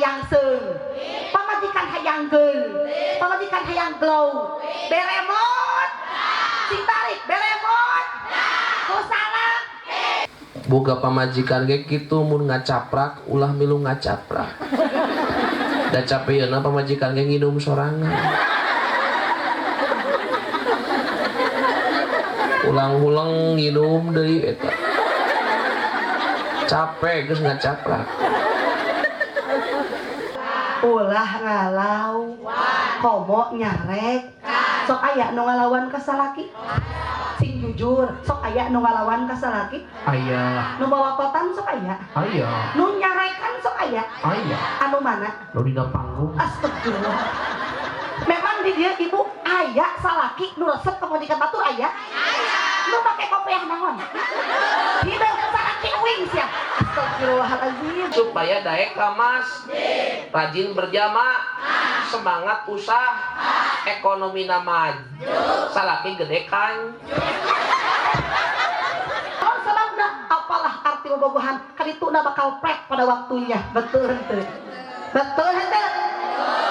hayang seung, pamajikan hayang geul, pamajikan hayang glow, beremot, sing tarik beremot, kusalak. Boga pamajikan ge kitu mun ngacaprak ulah milu ngacaprak. Da capeyeuna pamajikan ge nginum sorangan. Ulang-ulang nginum deui eta. Capek geus ngacaprak. Ulah ngalau, komo nyarek, sok aya nu ngalawan ka salaki. Sing jujur, sok aya nu ngalawan ka salaki. Aya. Nu bawakotan sok aya. Aya. Nu nyarekan sok aya. Aya. Anu mana? Nu dina panggung. Astagfirullah. Memang di dia ibu aya salaki nu resep kemudian batur aya. Nu make kopiah naon? Hideung salaki wings ya. Astagfirullahalazim. Supaya daek ramas, rajin berjamaah, semangat usaha, ekonomi maju, salaki gede kan. Kalau sebabna apalah arti bobogohan kadituna bakal prek pada waktunya. Betul henteu? Betul henteu?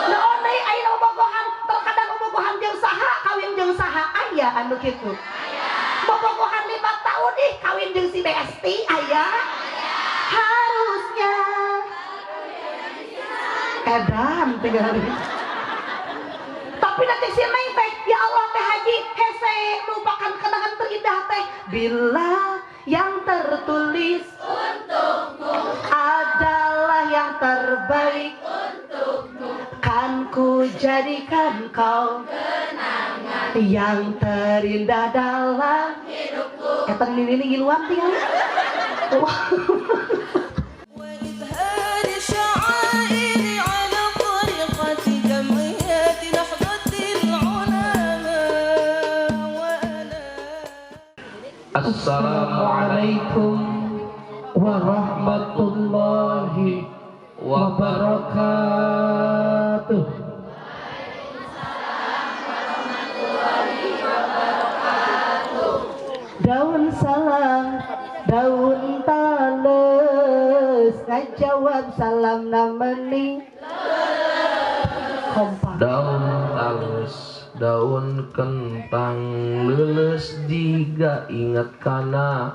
Naon deui aya bobogohan terkadang bobogohan jeung saha kawin jeung saha aya anu kitu. Bobogohan 5 tahun ih kawin jeung si Besti aya. Harusnya edan tinggal. Tapi nanti si Neng teh ya Allah teh haji hese merupakan kenangan terindah teh bila yang tertulis untukmu adalah yang terbaik untukmu kan ku jadikan kau kenangan yang terindah dalam hidupku. Eta ini ngiluan tinggal. Assalamualaikum warahmatullahi wabarakatuh. Daun salam, daun tales, ngajawab salam nameni. Kompak. Daun talus, daun kentang, leuleus jiga inget kana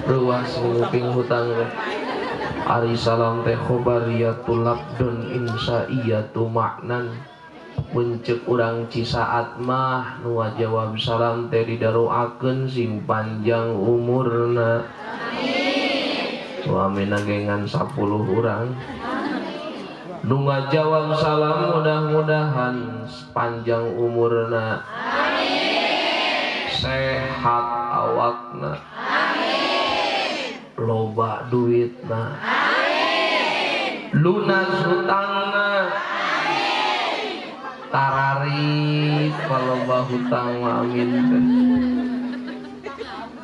ruas nguping hutang teh. Ari salam teh khobariyatul labdun insaiyatu maknan. Muncul urang cisaat mah nu jawab salam teh didaroakeun sing panjang umurna. Amin. Wa minagengan 10 urang. Nu ngajawab salam mudah-mudahan panjang umurna. Amin. Sehat awakna. Amin. Loba duitna. Amin. Lunas hutangna. Tarari paloba hutang amin.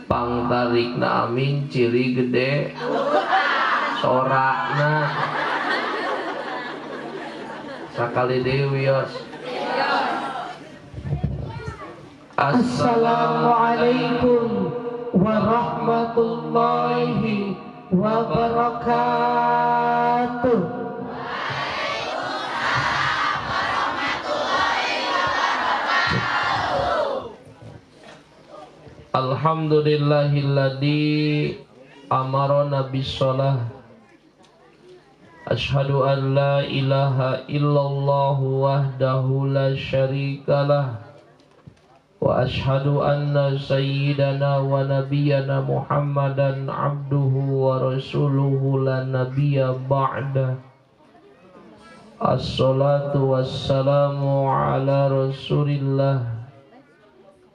Pangtarikna amin, ciri gede sorakna sakali deui wios. Assalamualaikum warahmatullahi wabarakatuh. Alhamdulillahilladzi amarona bis-shalah. Asyhadu an la ilaha illallah wahdahu la syarikalah. Wa asyhadu anna sayyidana wa nabiyyana Muhammadan abduhu wa rasuluhu la nabiyya ba'da. As-salatu wassalamu ala rasulillah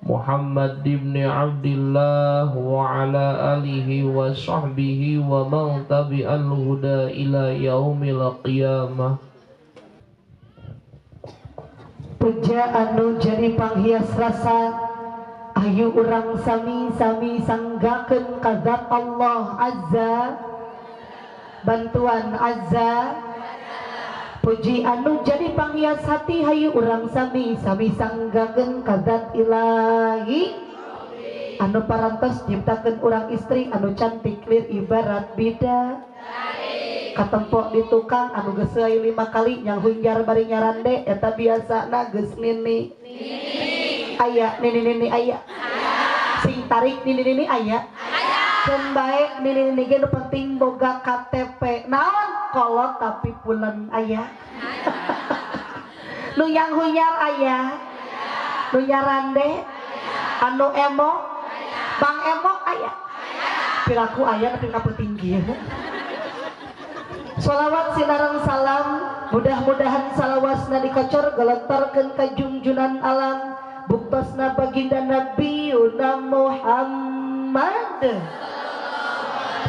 Muhammad ibn Abdillah wa ala alihi wa sahbihi wa man tabi'al huda ila yaumil qiyamah. Puja anu jadi panghias rasa ayu urang sami-sami sanggakeun ka zat Allah Azza, bantuan Azza. Puji anu jadi panghias hati hayu urang sami-sami sanggakeun ka zat Ilahi anu parantos nyiptakeun urang istri anu cantik lir ibarat bidadari. Katempo di tukang anu geus 5 kali nyang hunjar bari nyarande eta biasana geus nini. Aya nini aya. Sing tarik nini aya. Can bae nini ge nu penting boga KTP. Naon kolot tapi pulen aya. Nu yang hunyar aya. Nu nyarande anu emo bang emok aya. Piraku aya tapi kapetinggi. Shalawat sinareng salam mudah-mudahan salawasna dikocor gelontorkeun ka junjunan alam buktosna baginda Nabi Muhammad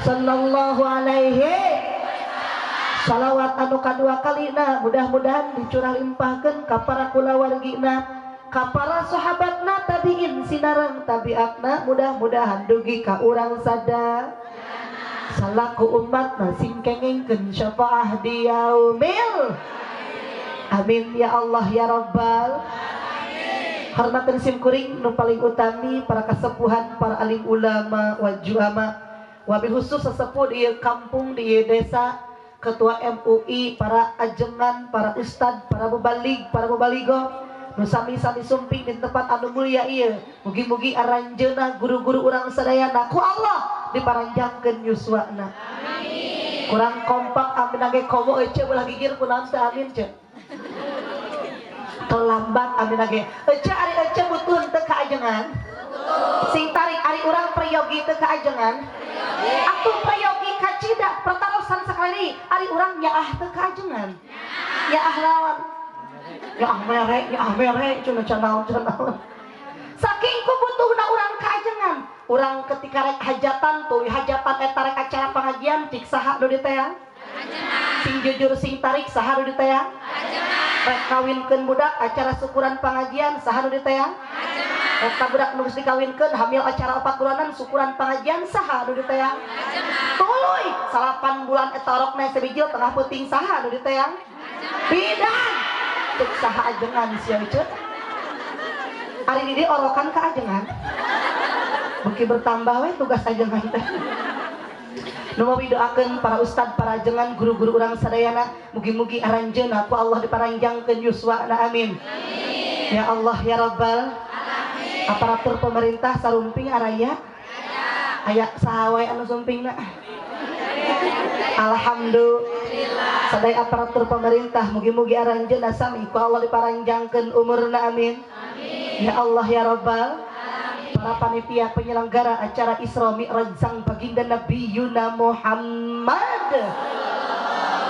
sallallahu alaihi. Salawat anu kadua kalina mudah-mudahan dicurah limpahkeun ka para kulawargina, ka para sahabatna tabiin sinareng tabiatna, mudah-mudahan dugi ka urang sada salaku umatna sing kengengkeun syafaah di yaumil. Amin ya Allah ya Rabbal. Hormatan sim kuring nu paling utami para kasepuhan, para alim ulama wa juama, wabil khusus sesepuh di kampung di desa, ketua MUI, para ajengan, para ustad, para mubalig, para mubaligo nu sami-sami sumping di tempat anu mulia ieu. Mugi-mugi aranjeuna guru-guru urang sadayana ku Allah diparanjangkeun yuswana. Amin. Kurang kompak amin age komo ece belah gigir kunaon teh amin ce. Terlambat amin age. Ece ari ece butuh teu kaajengan. Sing tarik ari urang prayogi teu kaajengan. Atuh prayogi kacida pertarosan sakali ari urang nyaah teu kaajengan. Nyaah lawan. Ya merek cuna canaon. Saking kubutuhna urang kaajengan. Urang ketika rek hajatan tuh hajatan eta rek acara pengajian cik saha nu diteang? Sing jujur sing tarik saha nu diteang? Rek kawinkeun budak acara syukuran pengajian saha nu diteang? Eta budak nu geus dikawinkeun hamil acara 4 bulanan syukuran pengajian saha nu diteang? Tuluy 8 bulan eta rokna sabijil tengah peuting saha nu diteang? Bidan. Cek saha ajengan sia ceuk. Ari di dieu orokan ka ajengan. Beki bertambah we tugas ajengan teh. Nu mawidoakeun para ustad, para ajengan, guru-guru urang sadayana, mugi-mugi aranjeunna ku Allah diparanjangkeun yuswana amin. Ya Allah ya Rabbal alamin. Aparatur pemerintah sarumping araya? Aya saha wae anu sumpingna? Alhamdulillah. Sadaya aparatur pemerintah mugi-mugi aranjeunna sami ku Allah diparanjangkeun umurna amin. Ya Allah ya Rabbal alamin. Para panitia penyelenggara acara Isra Mi'raj sang baginda Nabi Muhammad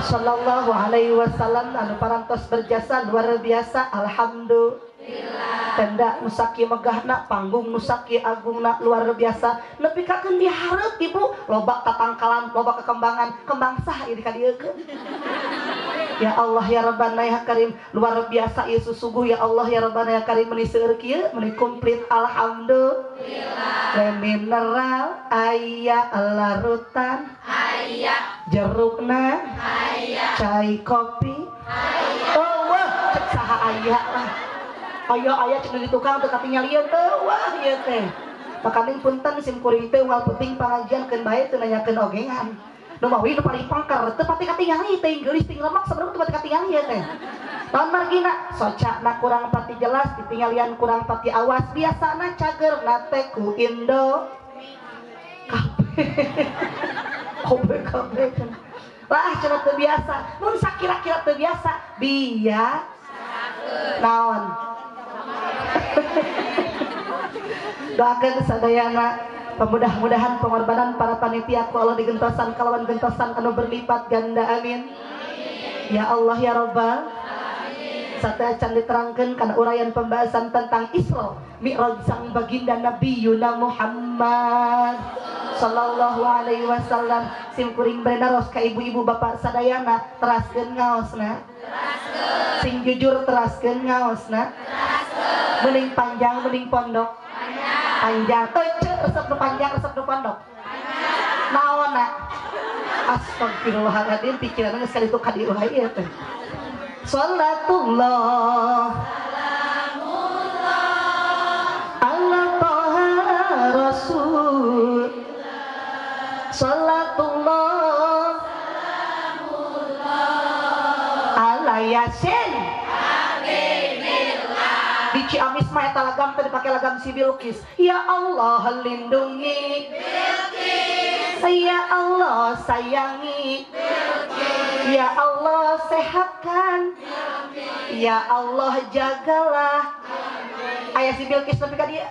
sallallahu alaihi wasallam anu parantos berjasa luar biasa alhamdulillah. Tenda nusaki megahna, panggung nusaki agungna luar biasa. Nepi ka keun dihareup ibu, loba tatangkalan, loba kekembangan, kembang saha ieu dikadieukeun. Ya Allah ya Rabbana ya Karim, luar biasa ieu susuguh ya Allah ya Rabbana ya Karim, meuni seueur kieu, meuni komplit alhamdulillah. Le mineral aya larutan, aya jerukna, aya cai kopi, aya. Oh wah, cek saha aya lah. Aya cina di tukang teu katinggalian teu wah ieu teh. Makaning punten sim kuring teh unggal penting pangajian keun bae teu nanyakeun ogengan. Nu mawi nu paling pangker teu pati katingali teh geulis ting lemak sabenerna teu pati katingali ieu teh. Naon margina socana kurang pati jelas, ditinggalian kurang pati awas, biasana cagerna teh ku Indo kabeh. Lah cenah teu biasa. Mun sakira-kira teu biasa, biasa. Naon? Doakan sadayana mudah-mudahan pengorbanan para panitia ku Allah digentosan kalawan gentosan anu berlipat ganda amin. Ya Allah ya Rabbal alamin. Satya can diterangkeun kana uraian pembahasan tentang Isra Mi'raj sang baginda Nabi Muhammad sallallahu alaihi wasallam. Sim kuring benaros ka ibu-ibu bapak sadayana teraskeun ngaosna. Sing jujur teraskeun ngaosna. Mending panjang, mending pondok. Panjang. Ece resep nu panjang, resep nu pondok. Naonna? Astagfirullahaladzim, pikiran sekali itu kadieu ieu teh. Salatullah. Salamullah. Allah Taha Salatullah ala Yasin di Ciamis mah eta lagam teh dipake lagam si Bilqis. Ya Allah lindungi Bilqis, ya Allah sayangi Bilqis, ya Allah sehatkan Bilqis, ya Allah jagalah aya si Bilqis tapi ka dia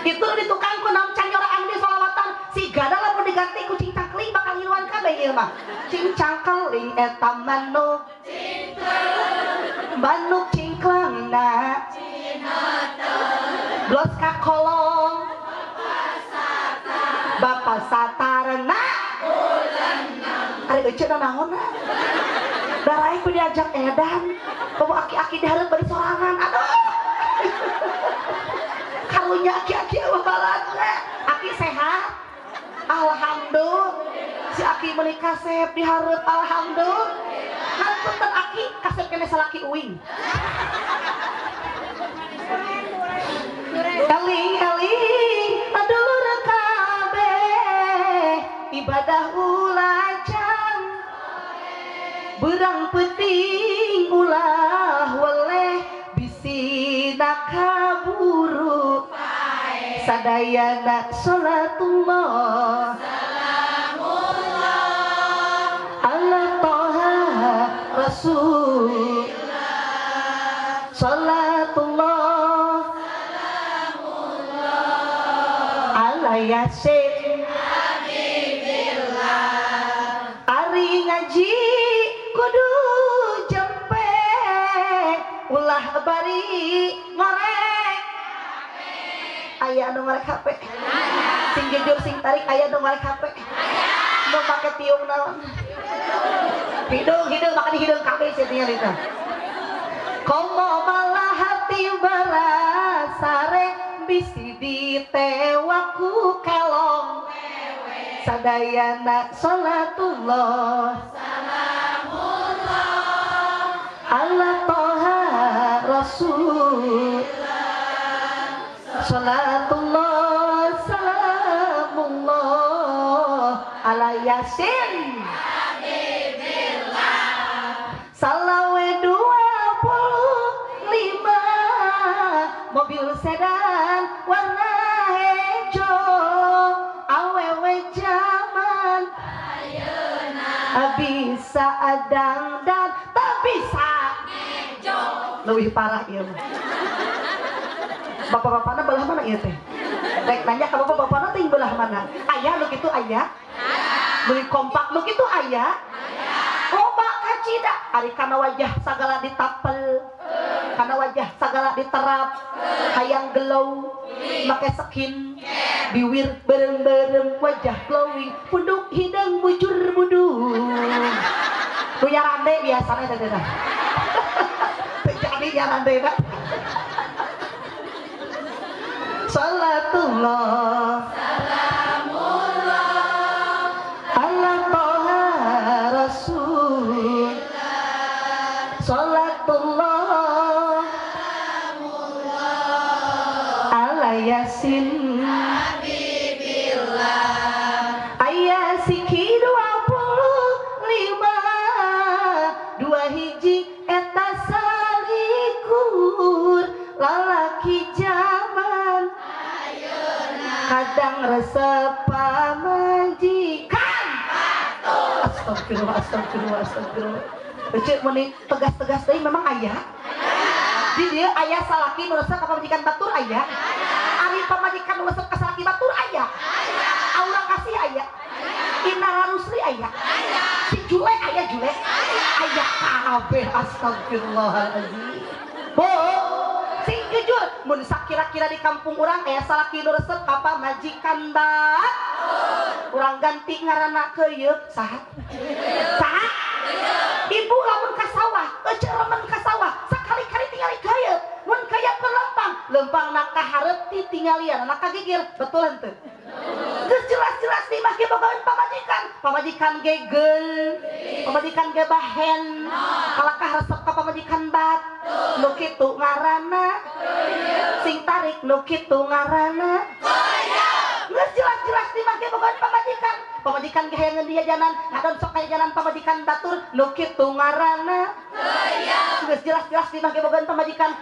itu di tukang kunam canyoraan di solawatan si gada lamun diganti ku cingcangkling bakal ngiluan kabeh ieu mah cingcangkling eta manuk manuk cingklangna blos ka kolong Bapak satarna ari eceuna naonna darai ku diajak edan kamu aki-aki dihareup bari sorangan aduh karunya aki-aki babalatna aki sehat alhamdulillah si aki menikah sep dihareup alhamdulillah punten aki kasep kene salaki uing eling-eling adulur kabeh ibadah ulajang berang penting ulah weleh bisina kaburu sadayana salatullah ala toha rasul salatullah ala yasin ari ngaji kudu jempe ulah bari ngorek aya anu ngorek HP sing jujur sing tarik aya anu ngorek HP nu make tiung naon hidung makan hidung kabeh setinya itu komo malah hati berasare bisi ditewaku kelong sadayana salatullah ala toha rasul salatullah salamullah ala yasin salawe 25 mobil sedan warna hejo awewe zaman bisa adang dan tak bisa ngejo lebih parah ieu bapak-bapakna belah mana ieu teh rek nanya ka bapak-bapakna teh belah mana aya nu kitu aya beli kompak nu kitu aya loba kacida ari kana wajah sagala ditapel kana wajah sagala diterap hayang gelow make skin biwir berem-berem wajah glowing punduk hidung bujur budung nu nyarande biasana teh teh jadi nyarande na salatullah ala toha rasul salatullah ala yasin ayah siki 25 dua hiji eta salikur lalaki zaman kadang resep pamajikan astagfirullah cek meni tegas-tegas deui memang aya di dieu aya salaki nu resep ka pamajikan batur aya ari pamajikan nu resep ka salaki batur aya aura kasih aya inara rusli aya si jule aya jule aya kabeh astagfirullahaladzim bo sing jujur mun sakira-kira di kampung urang aya salaki nu resep ka pamajikan batur urang ganti ngaranna keuyeuk saha ibu lamun ka sawah ece remen ka sawah sakali-kali tingali keuyeuk mun keuyeuk lempang nak kaharep ti tinggalian nak kagigir betul henteu geus jelas-jelas di mah ge bogaan pamajikan gegel pamajikan ge bahen kalakah resep ka pamajikan bat nu kitu ngaranna sing tarik nu kitu ngaranna geus jelas-jelas di mah ge bogaan pamajikan pamajikan gayangan dia jalan ngadon sok kaya jalan pamajikan batur nu kitu ngaranna geus jelas-jelas di mangke bogan pamajikan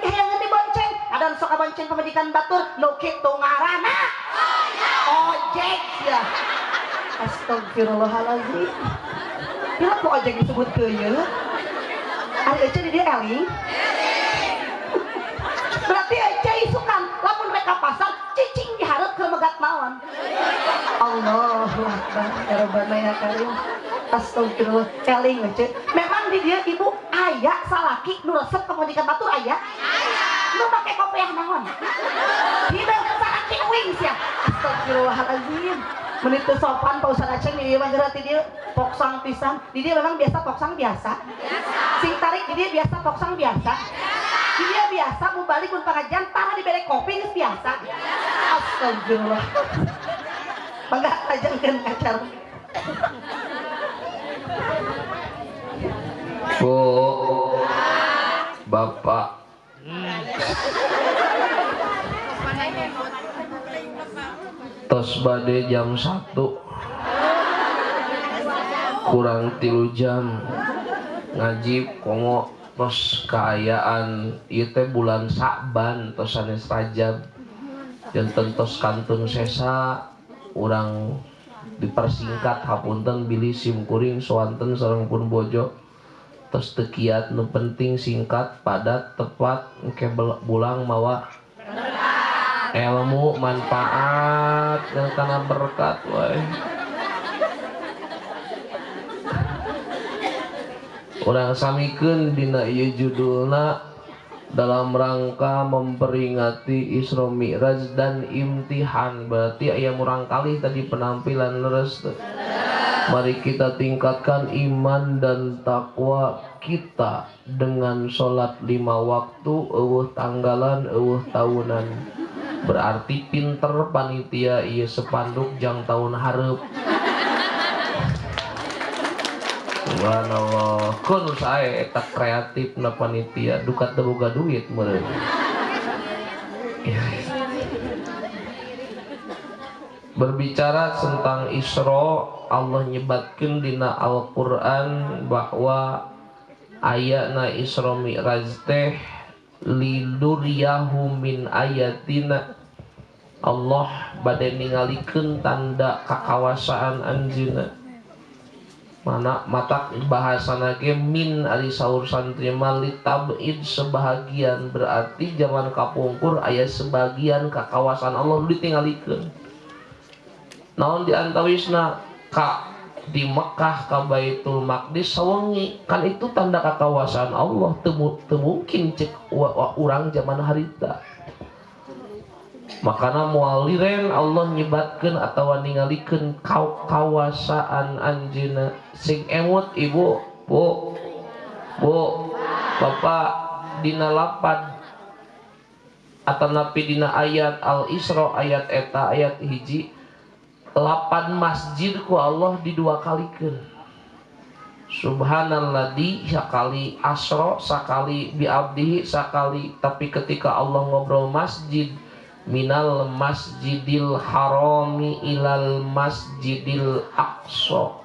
gayangan dibonceng ngadon sok kabonceng pamajikan batur nu kitu ngaranna ojek ya. Astagfirullahaladzim. Bila ku ojek disebut ke ya? Ari ece di dia eling? Berarti ece isukan lamun reka pasar cicing diharap ke megat naon. Allahu Akbar ya Rabbana ya Karim. Astagfirullah eling ece. Memang di dia ibu aya salaki nu resep pamajikan batur aya? Nu make kopiah naon? Hideung salaki wings ya. Astagfirullahaladzim. Menit sopan Pak Ustaz Aceh di dia manggerati dia poksang pisan. Di dia memang biasa poksang biasa. Sing tarik di dia biasa poksang biasa. Di dia biasa mubalik mun pengajian tara dibere kopi geus biasa. Astagfirullah. Mangga ajengkeun acar. Bu, Bapak. Tos bade jam 1 kurang 3 jam ngaji komo tos kaayaan ieu teh bulan Sa'ban tos sanes Rajab janten tos kantun sesa urang dipersingkat hapunten bilih sim kuring soanten sareng pun bojo tos teu kiat nu penting singkat padat tepat engke bulang mawa ilmu manfaat dan karena berkat wae. Urang samikeun dina ieu judulna dalam rangka memperingati Isra Mi'raj dan imtihan. Berarti aya murang kali tadi penampilan leres. Mari kita tingkatkan iman dan takwa kita dengan sholat 5 waktu eueuh tanggalan eueuh tahunan. Berarti pinter panitia ieu sepanduk jang tahun hareup. Subhanallah. Kun sae eta kreatifna panitia duka teu boga duit meureun. Berbicara tentang Isra, Allah nyebatkeun dina Al-Qur'an bahwa ayatna Isra Mi'raj teh liduriyahu min ayatina. Allah bade ningalikeun tanda kakawasaan anjeunna. Mana matak bahasana ge min ari saur santri mali tabid sebahagian, berarti zaman kapungkur aya sebagian kakawasaan Allah ditingalikeun. Naon diantawisna ka di Mekah ka Baitul Maqdis sawengi, kan itu tanda kakawasaan Allah. Teu mungkin cek urang zaman harita. Makana moal liren Allah nyebatkeun atawa ningalikeun kawasaan anjeunna. Sing emut ibu, bu, bapak dina lapad atau napi dina ayat Al-Isra ayat eta ayat hiji lapan masjid ku Allah didua kalikeun. Subhanalladzi sakali asra sakali biabdihi sakali, tapi ketika Allah ngobrol masjid minal masjidil harami ilal masjidil aqsa,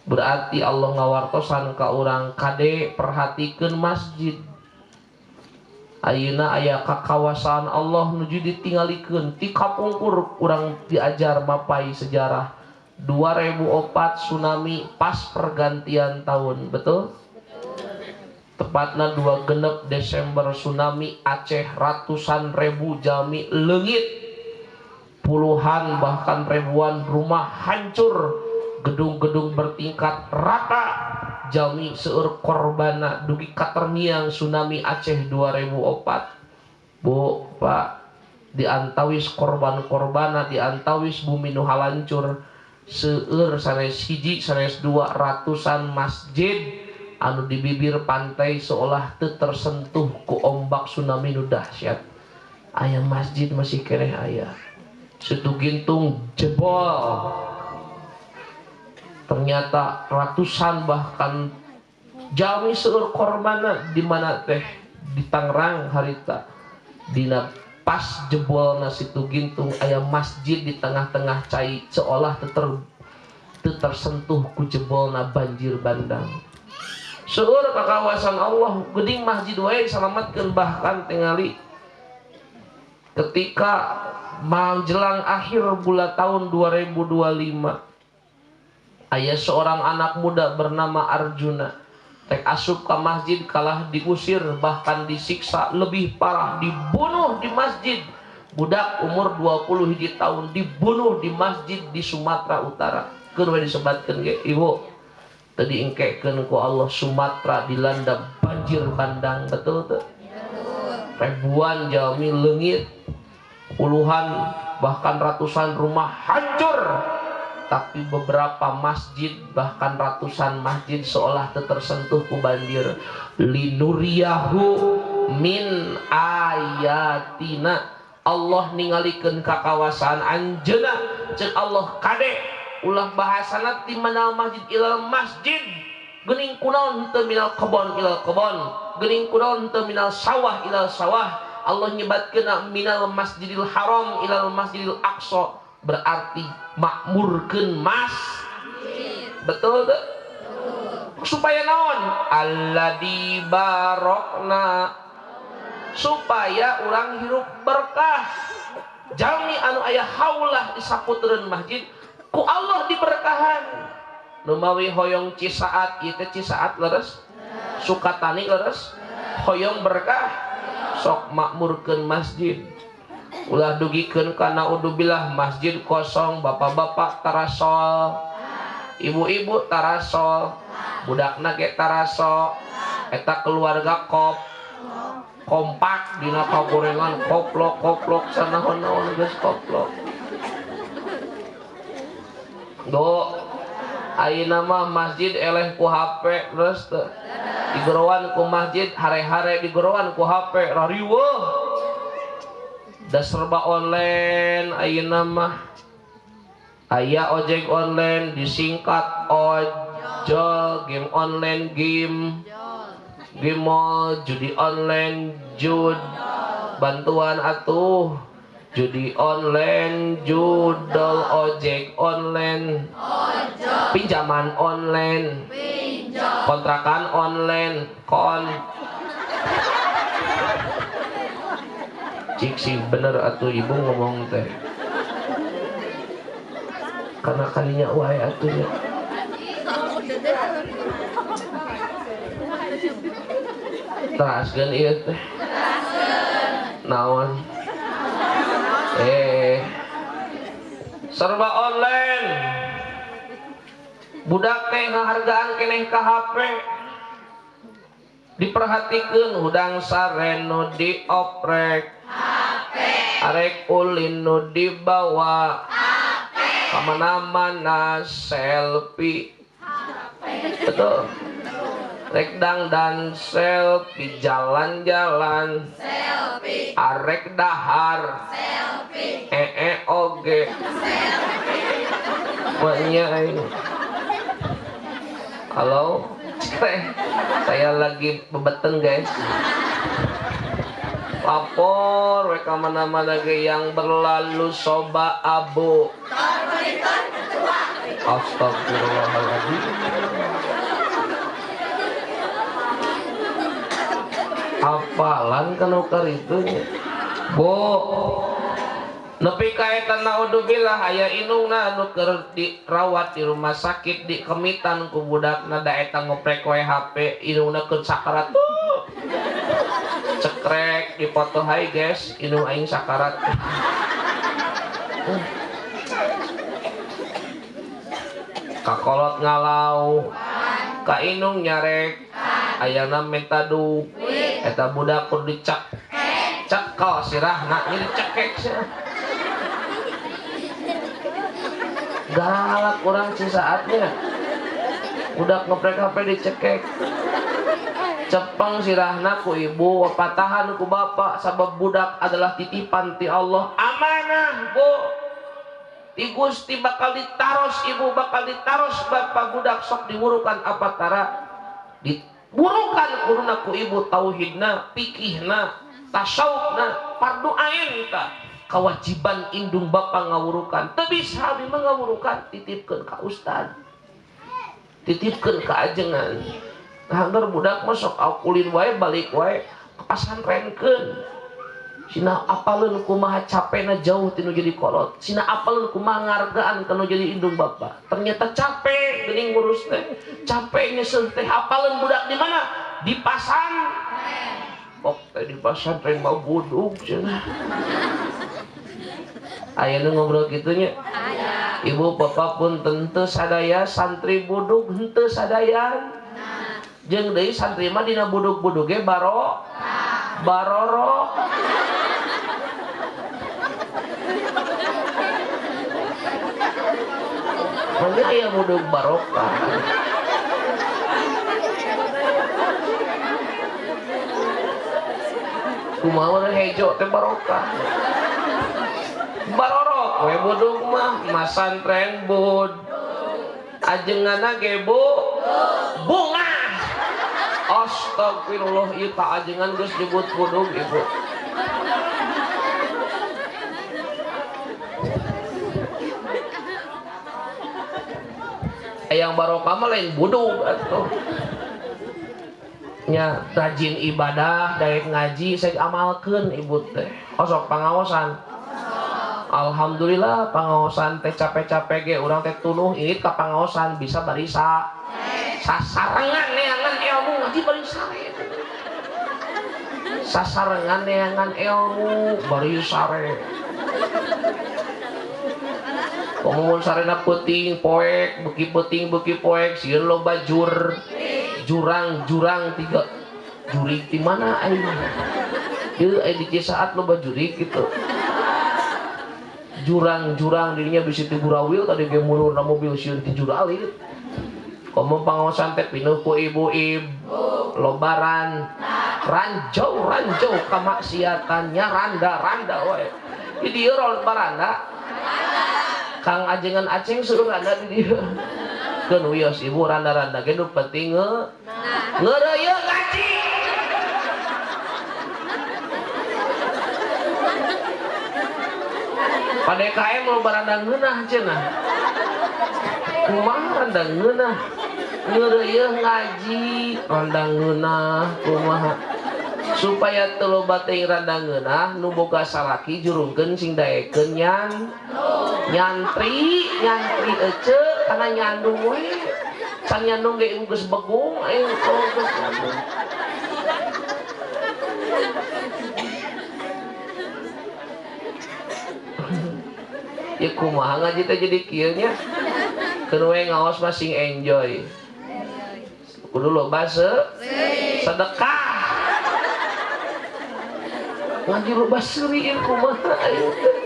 berarti Allah ngawartosan ka urang kade perhatikeun masjid. Ayeuna aya kakawasaan Allah nuju ditingalikeun ti kapungkur urang diajar mapai sejarah 2004 tsunami pas pergantian tahun, betul? Tepatna 26 Desember tsunami Aceh, ratusan ribu jalmi leungit, puluhan bahkan ribuan rumah hancur, gedung-gedung bertingkat rata, jalmi seueur korbana dugi katerniang tsunami Aceh 2004. Bu, Pak, diantawis korban-korbana, diantawis bumi nu halancur, seueur sanes hiji sanes dua ratusan masjid anu di bibir pantai seolah teu tersentuh ku ombak tsunami nu dahsyat. Aya masjid masih keneh aya. Situ gintung jebol. Ternyata ratusan bahkan jalmi seueur korbanna di mana teh di Tangerang harita. Dina pas jebolna situ gintung aya masjid di tengah-tengah cai seolah teu teu tersentuh ku jebolna banjir bandang. Seueur kakawasan Allah geuning masjid wae disalamatkeun, bahkan tingali ketika menjelang akhir bulan tahun 2025 aya seorang anak muda bernama Arjuna rek asup ka masjid kalah diusir, bahkan disiksa lebih parah, dibunuh di masjid. Budak umur 21 tahun dibunuh di masjid di Sumatera Utara. Keun we disebatkeun ge ibu tadi engkekeun ku Allah, Sumatera dilanda banjir bandang, betul tuh. Ribuan jalmi leungit, puluhan bahkan ratusan rumah hancur, tapi beberapa masjid bahkan ratusan masjid seolah tersentuh ku banjir. Linuriyahu min ayatina, Allah ningalikeun ka kawasan anjeunna ceuk Allah kade ulah bahasana ti manal masjid ilal masjid, geuning kunaon teu minal kebon ilal kebon, geuning kunaon teu minal sawah ilal sawah. Allah nyebatkeun minal masjidil haram ilal masjidil aqsa, berarti makmurkeun masjid. Betul tuh? Supaya naon? Alladzi barokna, supaya urang hirup berkah. Jalmi anu aya haulah di saputereun masjid ku Allah diberkahan. Nu mawi hoyong cisaat ieu teh cisaat leres, Sukatani leres, hoyong berkah, sok makmurkeun masjid. Ulah dugikeun kana udubillah masjid kosong, bapak-bapak tarasol, ibu-ibu tarasol, budakna ge tarasol, eta keluarga kompak dina kagorengan koplok sanaon-naon geus koplok. Do ayeuna mah masjid eleh ku HP terus teu digerowan ku masjid, hare-hare digerowan ku HP rariweuh. Da serba online ayeuna mah. Aya ojek online disingkat ojol, game online game mall, judi online jud, bantuan atuh judi online, judol, ojek online, pinjaman online, kontrakan online, cik sih bener atuh ibu ngomong teh, karena kalinya wae atuhnya. Teraskeun ieu teh naon serba online. Budak teh ngahargaan keneh ka HP, diperhatikeun hudang sare nu dioprek HP, arek ulin nu dibawa kamana-mana selfie HP. Betul. Rek dangdan selfie, jalan-jalan selfie, arek dahar selfie, oge selfie. Halo, saya lagi bebeten guys. Lapor mereka mana-mana yang berlalu soba abu. Astagfirullahaladzim. Hafalan kan ukar itu bo nepi kaetan naudzubillah aya inungna anu keur dirawat di rumah sakit di kemitan ku budakna da eta ngoprek we HP, inungna keur sakarat cekrek dipoto hai guys inung aing sakarat. Kakolot ngalau ka inung nyarek ayana minta duit eta budak kudu dicek cekal sirahna ini cekek sih galak orang sih saatnya budak ngeprek HP dicekek cepeng sirahna ku ibu wapatahan ku bapak sabab budak adalah titipan ti Allah amanah bu ti Gusti bakal ditaros ibu bakal ditaros bapak budak sok diwurukan apa tara burukan kuruna ku ibu tauhidna, pikihna, tasawufna, fardu ain ta. kewajiban indung bapak ngawurukan teu bisa abdi mah ngawurukan titipkeun ka ustad titipkeun ka ajengan hanggar budak mah sok ulin wae balik wae ke pasantrenkeun sina apaleun kumaha capena jauh tinu jadi kolot sina apaleun kumaha ngargaan kana jadi indung bapak ternyata capek geuning ngurus teh capek nyeuseun teh apaleun budak di mana di pasantren kok teh di pasantren mah budug cenah aya nu ngobrol kitu nya ibu bapak pun teu sadaya santri budug henteu sadayan jeung deui santri mah dina budug-budug ge baroro mangga aya budug barokah kumaha hejo teh barokah barorok we budug mah masantren bud ajenganna ge bunga astagfirullah ieu ka ajengan geus nyebut budug ibu yang barokah mah lain budug atuh nya rajin ibadah daek ngaji saya amalkeun ibu teh osok pangaosan alhamdulillah pangaosan teh capek-capek ge urang teh tunuh irit ka pangaosan bisa bari sasarengan neangan ilmu ngaji bari sare sasarengan neangan ilmu bari sare ngomong sarena peuting poek beuki peuting beuki poek sieun loba jurang 3 jurig di mana aing ieu aya di saat loba jurig gitu jurang dirinya bisa ti Burawil tadi ge mulurna mobil sieun ti juralit komo pangaosan teh pinuh ku ibu-ibu lobaran ranjau kamaksiatannya randa we di dieu baranda Kang ajengan aceng suruh randa di dieu keun wios ibu randa ge nu penting ngeureuyeun ngaji PDKM lo baranda ngeunah cenah kumaha randa ngeunah ngeureuyeun ngaji randa ngeunah kumaha supaya teu loba teuing randa ngeunah nu boga salaki jurungkeun sing daekeun nyantri ece kana nyandung we can nyandung ge geus begung aing geus nyandung ya kumaha ngaji teh jadi kieu nya keun we ngaos mah sing enjoy kudu loba sedekah ngaji loba seueur kumaha aing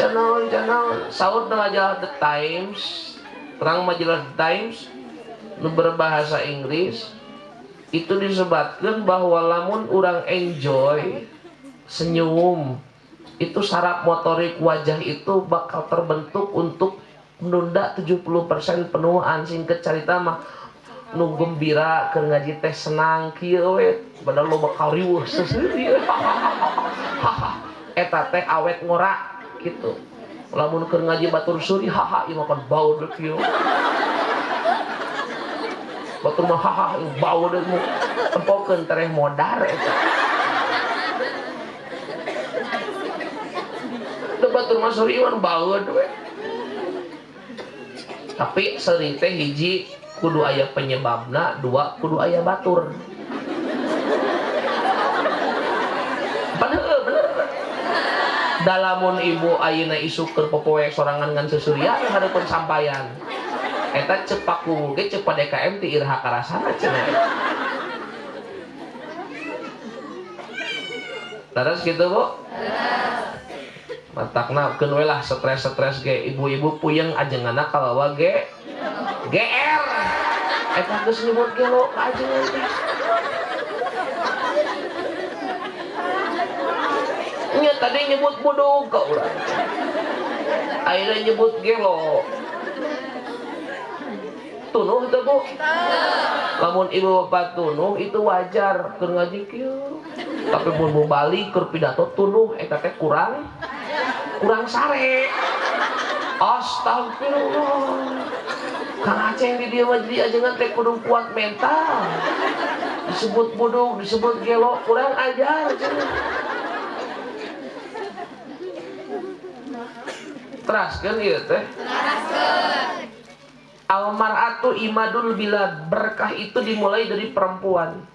channel saud majalah The Times terang majalah The Times nu berbahasa Inggris itu disebutkan bahwa lamun urang enjoy senyum itu saraf motorik wajah itu bakal terbentuk untuk menunda 70% penuaan singkat carita mah nu gembira keur ngaji teh senang kieu we padahal lo bakal riweuh seuseuri eta teh awet ngora gitu lamun keur ngaji batur suri haha ieu mah kan bau deuk kieu batur mah haha bau deuk mu tempokeun tereh modar eta batur mah suri mah baeud we tapi seri teh hiji kudu aya penyebabna dua kudu aya batur bener dalamun ibu ayeuna isuk keur popoe sorangan ngan sesuria hareupeun sampayan eta cepak kumu ge ceuk PDKM ti irha karasana cenah terus gitu bu matakna keun we lah stres ge ibu-ibu puyeng ajenganna kawawa ge GR eta geus nyebut gelo ka ajengan teh nya tadi nyebut budug ka urang ayeuna nyebut gelo tunuh teh bu lamun ibu bapak tunuh itu wajar keur ngaji kieu Tapi mau balik ke pidato tunuh eta teh kurang sare. Astagfirullah. Kang Aceh di dia mah jadi ajengan teh kudu kuat mental. Disebut bodoh, disebut gelo, kurang ajar. Teraskeun ieu teh. Almar'atu imadul bilad, berkah itu dimulai dari perempuan.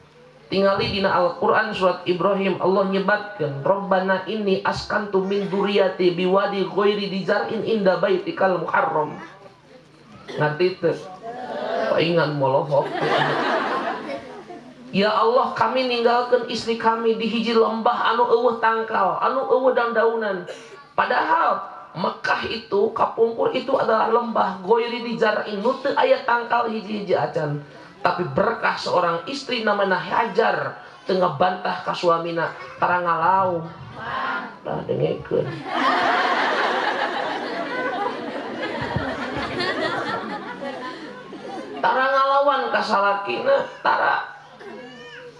Tingali dina Al-Quran surat Ibrahim Allah nyebatkan Rabbana inni askantu min dzurriyyati biwadi ghairi dzar'in inda baitikal muharram. Ngerti teu? Paingan molohok. Ya Allah, kami ninggalkan istri kami di hiji lembah anu eueuh tangkal, anu eueuh dandaunan. Padahal Mekah itu, kapungkur itu adalah lembah ghairi dzar'in, nu teu aya tangkal hiji-hiji acan. Tapi berkah seorang istri namanya Hajar tengah bantah ka suamina tara ngalaung. Tah dengekeun. Tara ngalawan ka salakina, tara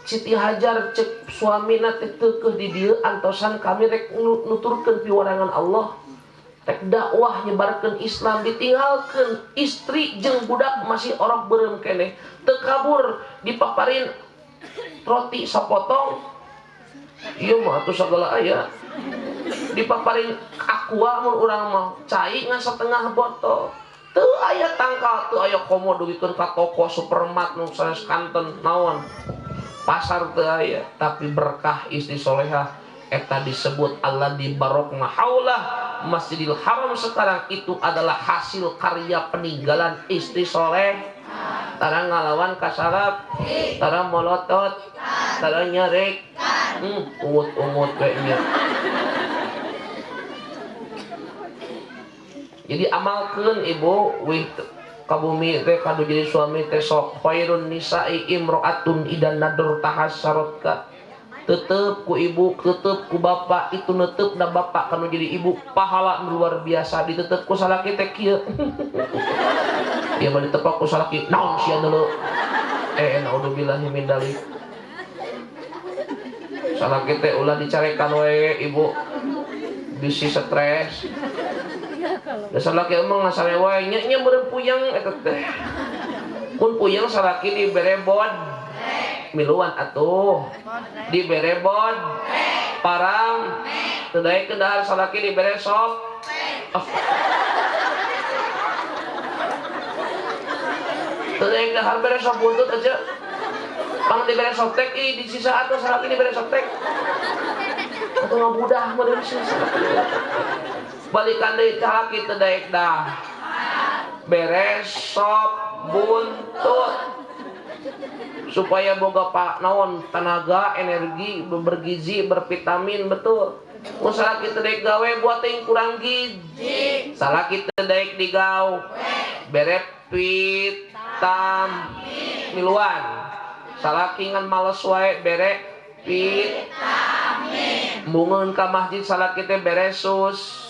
Siti Hajar cek suamina teh teu keus di dieu antosan kami rek nuturkeun piwarangan Allah. Rek dakwah nyebarkeun Islam, ditinggalkeun istri jeung budak masih orok beureum keneh. Teu kabur dipaparin roti sapotong. Ieu mah atuh sagala aya. Dipaparin aqua mun urang mah cai ngan satengah botol. Teu aya tangkal, teu aya komo dugikeun ka toko supermat nu sanes kanten naon. Pasar teu aya, tapi berkah istri solehah eta disebut alladzi barokna haulah. Masjidil Haram sekarang itu adalah hasil karya peninggalan istri soleh. Tara ngalawan kasarap, tara molotot, tara nyerek, ungut kayaknya. Jadi amalkeun ibu, wih kabumi teh kadu jadi suami teh sok khairun nisa'i imro'atun idan nadur tahassarotka. Tetep ku ibu, tetep ku bapak, itu netep da bapak kanu jadi ibu pahala luar biasa. Ditetep ku salaki teh kieu. Ieu mah ditepak ku salaki naon sia deuleu. Naudzubillahi min dzalik. Salaki teh ulah dicarekan we ibu. Bisi stres. Da salaki emang ngasare wae nya beureum puyeng eta teh. Kun puyeng salaki dibere bod. Miluan atuh dibere bod parang tedai kendahar salaki dibere sop tedai kendahar bere sop buntut aja pang dibere sop tek di sisa atuh salaki dibere sop tek atuh ngabudah meureun sisa balikan deui salaki tedai dah bere sop buntut supaya boga pak naon tenaga energi bergizi bervitamin betul. Mun salaki teu daek gawe buat teuing kurang gizi. Salaki teu daek digawe bere vitamin miluan. Salaki ngan males wae bere vitamin. Mungeun ka masjid salaki teh bere sus.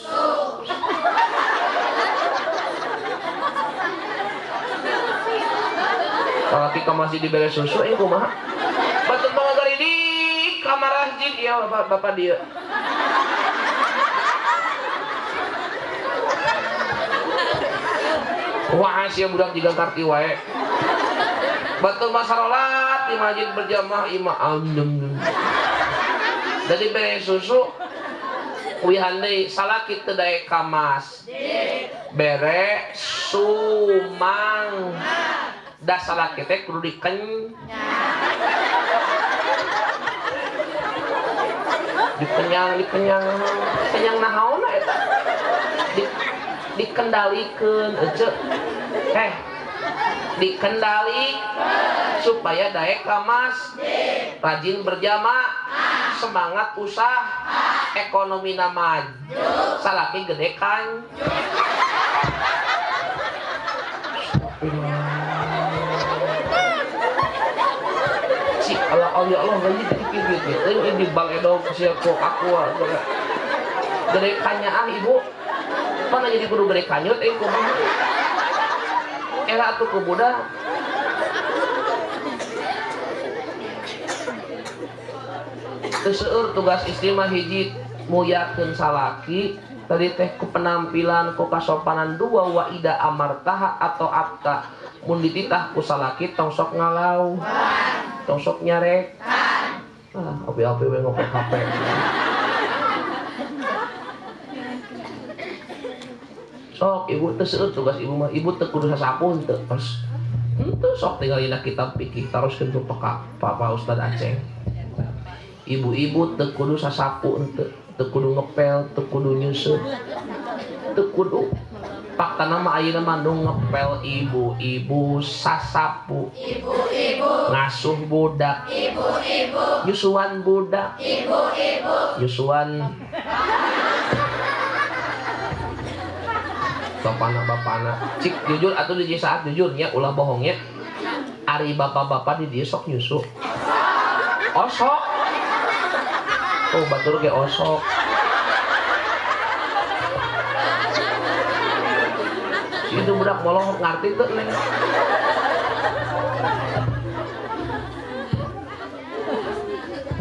Salaki ka masjid dibere susu kumaha? Batur pangagari di kamar masjid ieu bapak dia. Wah sia budak jiga karti wae. Batur masarolat di masjid berjamaah imam. Jadi bere susu wihan deui salaki teu daek ka masjid. Bere sumang. Da salaki teh kudu dikenyang nahaona eta dikendalikeun ece dikendali supaya daek ka masjid rajin berjamaah semangat usaha ekonomi maju salaki gede kan Allah gaji dikit gitu. Ini di baledo sia kok aku gede kanyaan ibu. Mana jadi kudu gede kanyut kumaha. Era atuh ku budak. Teu seueur tugas istri mah hiji muyakeun salaki tadi teh ku penampilan ku kasopanan dua wa ida amartaha atau apta mun dititah ku salaki tong sok ngalau tong sok nyarek api-api we ngopek HP sok ibu teu seueur tugas ibu mah ibu teu kudu sasapu henteu pas henteu sok tinggalina kitab fikih taroskeun ku Pak Ustad Aceh ibu-ibu teu kudu sasapu henteu teu kudu ngepel teu kudu nyusup teu kudu faktana mah ayeuna mah nu ngepel ibu-ibu sasapu ibu-ibu ngasuh budak ibu-ibu nyusuan budak ibu-ibu nyusuan bapana cik jujur atuh di saat jujurnya ulah bohongnya ari bapak-bapak di dieu sok nyusu osok oh batur ge osok si itu budak molong ngarti teu neng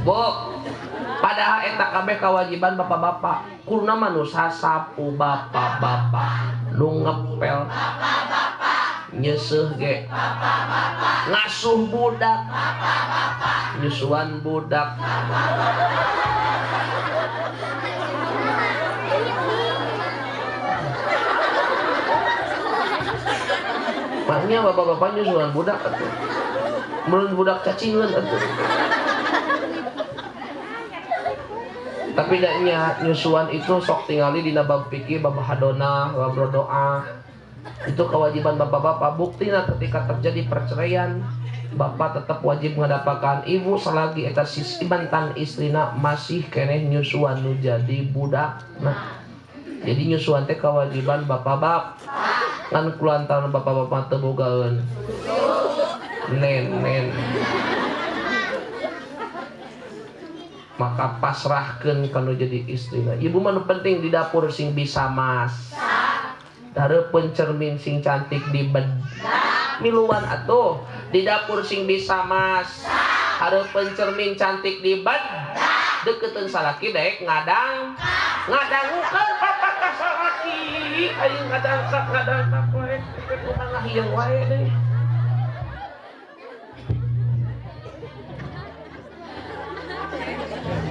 Bo padahal eta kabeh kewajiban bapak-bapak kulna mah nu sasapu bapak-bapak nu ngepel nyeusuh ge ngasuh budak nyusuan budak maknya bapak-bapak nyusuan budak atuh mun budak cacingan atuh tapi daknya nyusuan itu sok tingali dina bab fikih bab hadona bab berdoa itu kewajiban bapak-bapak buktina ketika terjadi perceraian bapak tetap wajib mendapatkan ibu selagi eta sisi mantan istrina masih keneh nyusuan nu jadi budak nah jadi nyusuan teh kewajiban bapak-bapak kan kulantaran bapak-bapak teu bogaeun nen maka pasrahkeun kanu jadi istrina ibu mah nu penting di dapur sing bisa masak dareupeun cermin sing cantik di bed miluan atuh di dapur sing bisa masak hareupeun cermin cantik di bed deukeuteun salaki daek ngadangukeun papa ka salaki aya ngadangkak wae kumaha hiyeung wae deui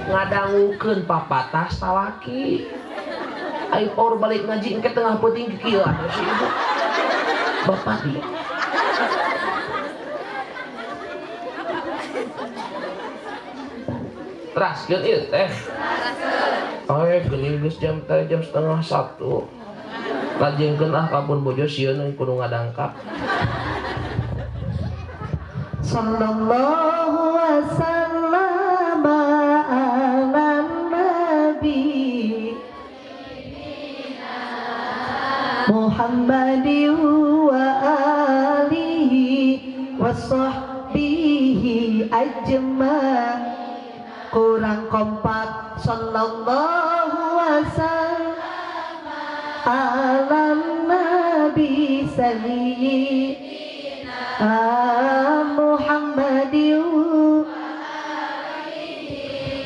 ngadangukeun papatah salaki ayo or balik ngaji engke tengah peuting kieu atuh si ibu bapak di teraskeun ieu teh geuning geus jam 1:30 lajengkeun kabun bojo sieun kudu ngadangkap sallallahu wasallam ala nabi Muhammadin wa alihi wa sahbihi ajma kurang kompak sallallahu wasallam ala nabi sayyidina Muhammadin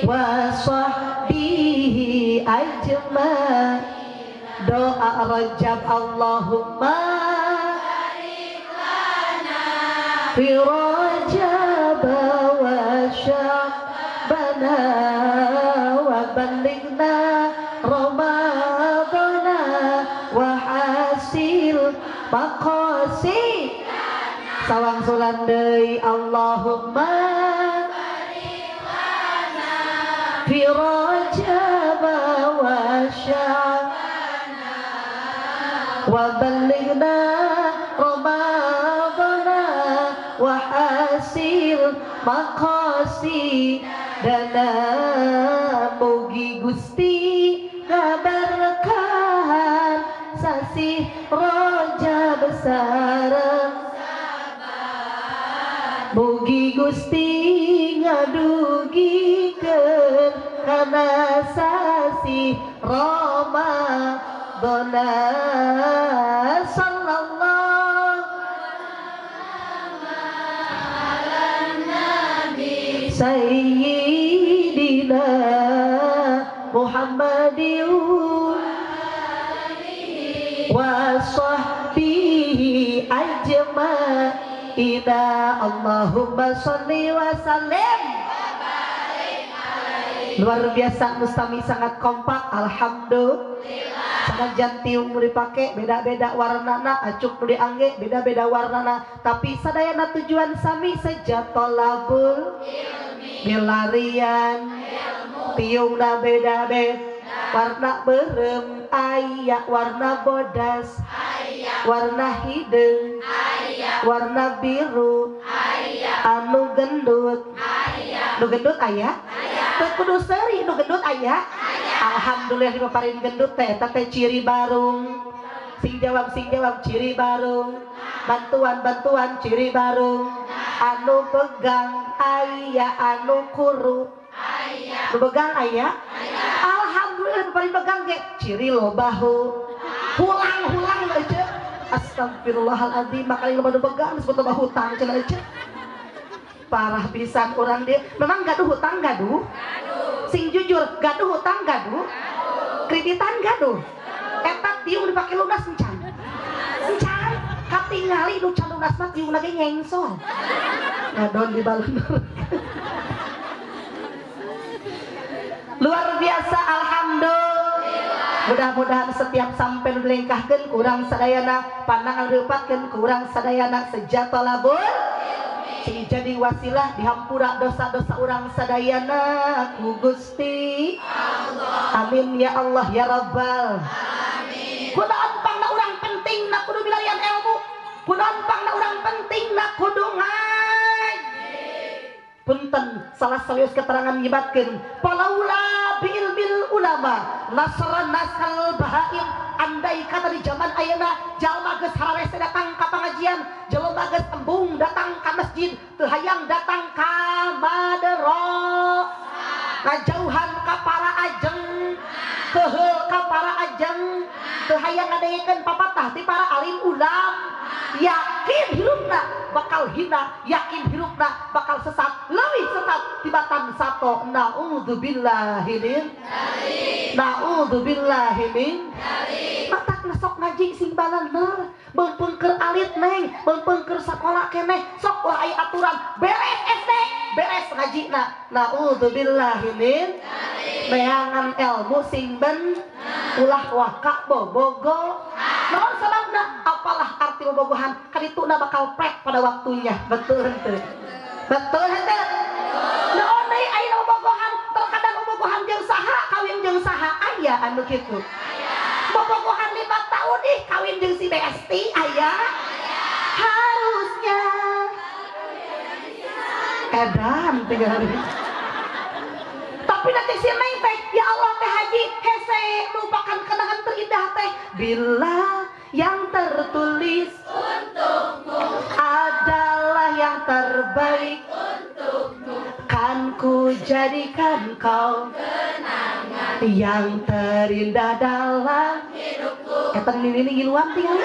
wa sahbihi ajma doa Rajab Allahumma fi Rajab wa Sya'bana wa ballighna Ramadana wa hasil maqasid sawang sulan deui Allahumma fi Rajab wa Sya'bana wa ballighna Ramadana wa hasil maqasid dana mugi Gusti ngaberkahan sasih Rajab sareng mugi Gusti ngadugikeun kana sasih Ramadana sallallahu ala nabi sayyidina wa sahbihi ajma'ina. Allahumma sholli wa sallim. Luar biasa, Mustami sangat kompak. Alhamdulillah. Sangat jantiung nu dipake beda-beda warnana, acuk nu diangge beda-beda warnana, tapi sadayana tujuan sami sejatolabul milarian tiungna beda-beda warna berem aya warna bodas warna hidung warna biru anu gendut nu gendut aya teu kudu seuri nu gendut aya. Alhamdulillah dipaparin gendut teh teh ciri barung. Sing jawab ciri barung. Bantuan ciri barung. Anu pegang aya anu kuru nu pegang aya. Alhamdulillah dipaparin pegang ge ciri lobahu. Hulang aja. Astagfirullahaladzim, makanya loba nu pegang disebut loba hutang cenah aja. Parah pisan orang dia. Memang gaduh hutang gaduh. Sing jujur gaduh hutang gaduh. Kreditan gaduh. Eta tiung dipake lunas encan. Encan katingali nu can lunas mah tiung lagi nyengsol. Ngadon di balunur. Luar biasa, alhamdulillah. Mudah-mudahan setiap sampai nu dilengkahkeun kurang sadayana pandangan diupatkeun kurang sadayana sejatolabul sing jadi wasilah dihampura dosa-dosa orang sadayana ku Gusti Allah. Amin ya Allah ya Rabbal amin. Kunaon pangna urang penting na kudu milarian ilmu, kunaon pangna urang penting na kudu ngaji. Punten salah salius keterangan nyibatkeun palaula bil ulama nasran nasal bahaim. Andai kata di zaman ayeuna jalma geus hararese datang ka pangajian, jalma geus embung datang ka masjid, teu hayang datang ka madero, ngajauhan ka para ajeng, keheul ka para ajeng, teu hayang ngadengekeun papatah ti para alim ulam. Yakin hirupna bakal hina, yakin hirupna bakal sesat, leuwih sesat tibatan sato. Naudzubillahi min naudzubillahi min matak sok ngaji sing baleuneur beung keur alit neng beung keur sakola keneh sok lah aya aturan beres SD beres ngajina. Naudzubillahi min neangan ilmu sing ben ulah waka bobogo. Naon sababna? Apalah arti bobogohan kadituna bakal prek pada waktunya. Betul henteu? Betul henteu? Naon deui aya bobogohan terkadang bobogohan jeung saha kawin jeung saha aya anu kitu. Bobogohan 5 tahun ih kawin jeung si Besti aya. Harusnya edan tinggal tapi nanti si Neng teh ya Allah teh haji hese merupakan kenangan terindah teh bila yang tertulis untukmu adalah yang terbaik untukmu kan ku jadikan kau kenangan yang terindah dalam hidupku. Eta ini ngiluan tinggal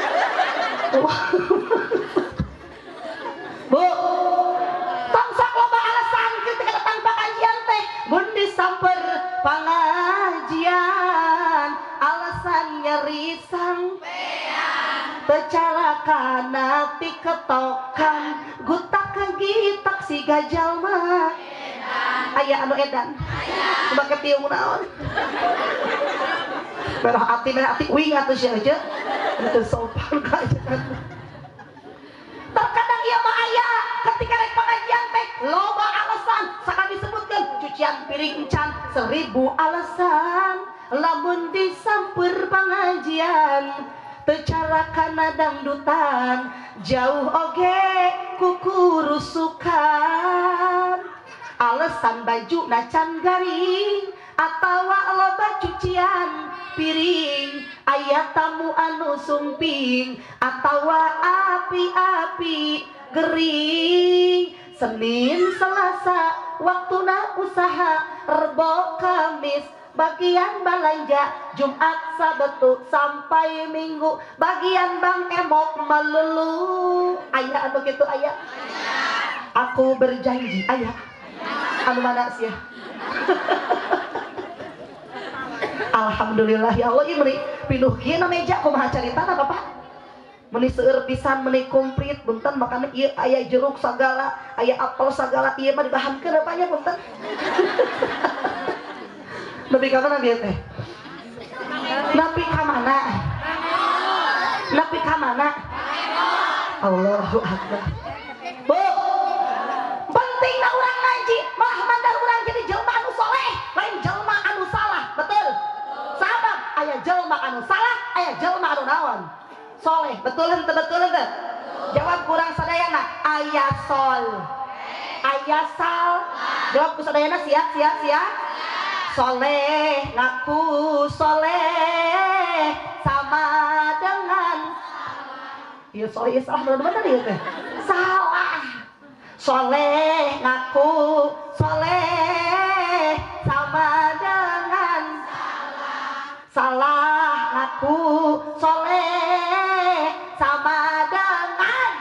Bu tangsak loba alasan ketika datang pengajian teh mun disamper pengajian alasannya risang tecalakana ti ketokan gutak kagitak si gajal mah aya anu edan coba ketiung naon merah ati wing atuh sia aja itu sopan kajian. Terkadang ieu mah aya ketika rek pengajian teh loba alasan sakali disebutkeun cucian piring encan 1000 alasan lamun disamper pengajian teu cara kana dangdutan jauh oge kukurusukan alasan baju na can garing atawa loba cucian piring aya tamu anu sumping atawa api-api gering Senin Selasa waktuna usaha Rebo Kamis bagian belanja Jumat Sabtu sampai Minggu bagian Bang Emok melulu aya anu kitu aya aku berjanji aya anu mana sih Alhamdulillah ya Allah imri pinuh kieu na meja kumaha caritana Bapak? Meni seueur pisan meni komplit punten makana ieu aya jeruk sagala, aya apel sagala ieu mah dibahankeun apanya punten. Nepi ka mana dia teh? Nepi ka mana? Nepi ka mana? Allahu Akbar. Bu, pentingna urang ngaji, malah mandar urang jadi jelema anu soleh, lain jelema anu salah, betul? Sahabat, aya jelema anu salah, aya jelema anu naon? Soleh, betul henteu betul henteu? Jawab kurang sadayana, aya sol. Aya sal. Jawab ku sadayana siap. Soleh, ngaku soleh sama dengan iya soleh salah benar-benar ya teh salah. Soleh ngaku soleh sama dengan salah ngaku soleh sama dengan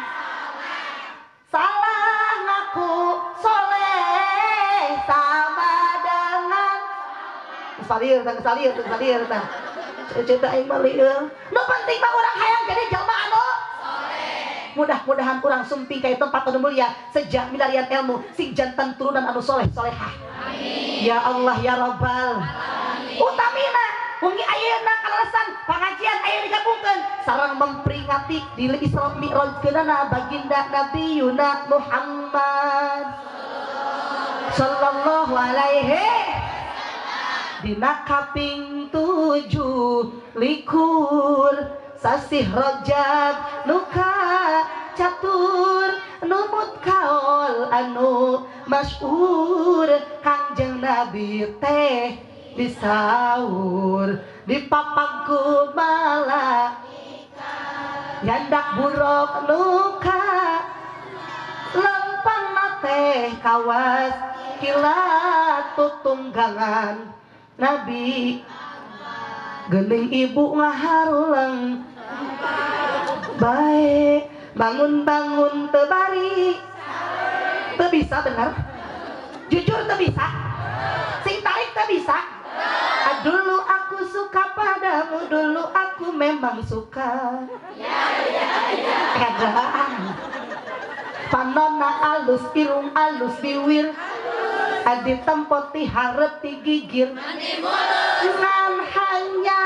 salah ngaku soleh sama dengan salir tah cerita aing mah lieur nu penting mah urang hayang jadi jelema anu mudah-mudahan urang sumping ka tempat anu mulia sejak milarian ilmu sing jantan turunan anu soleh solehah. Amin. Ya Allah ya Rabbal alamin. Utamina mungi ayeuna kalalesan pengajian aya digabungkeun sareng memperingati di Isra Mi'raj keunana baginda Nabi Yuna Muhammad sallallahu alaihi dina kaping 7 likur sasih Rajab nuka catur numut kaol anu masyhur Kangjeng Nabi teh disaur dipapangku malaikat yandak buruk nuka lempang teh kawas kilat tutunggangan Nabi geuning ibu ngaharulang baik bangun-bangun teu bari teu bisa bener jujur teu bisa sing tarik teu bisa dulu aku suka padamu dulu aku memang suka kadang panonna alus irung alus biwir adi tempot ti hareup ti gigir ngan hanya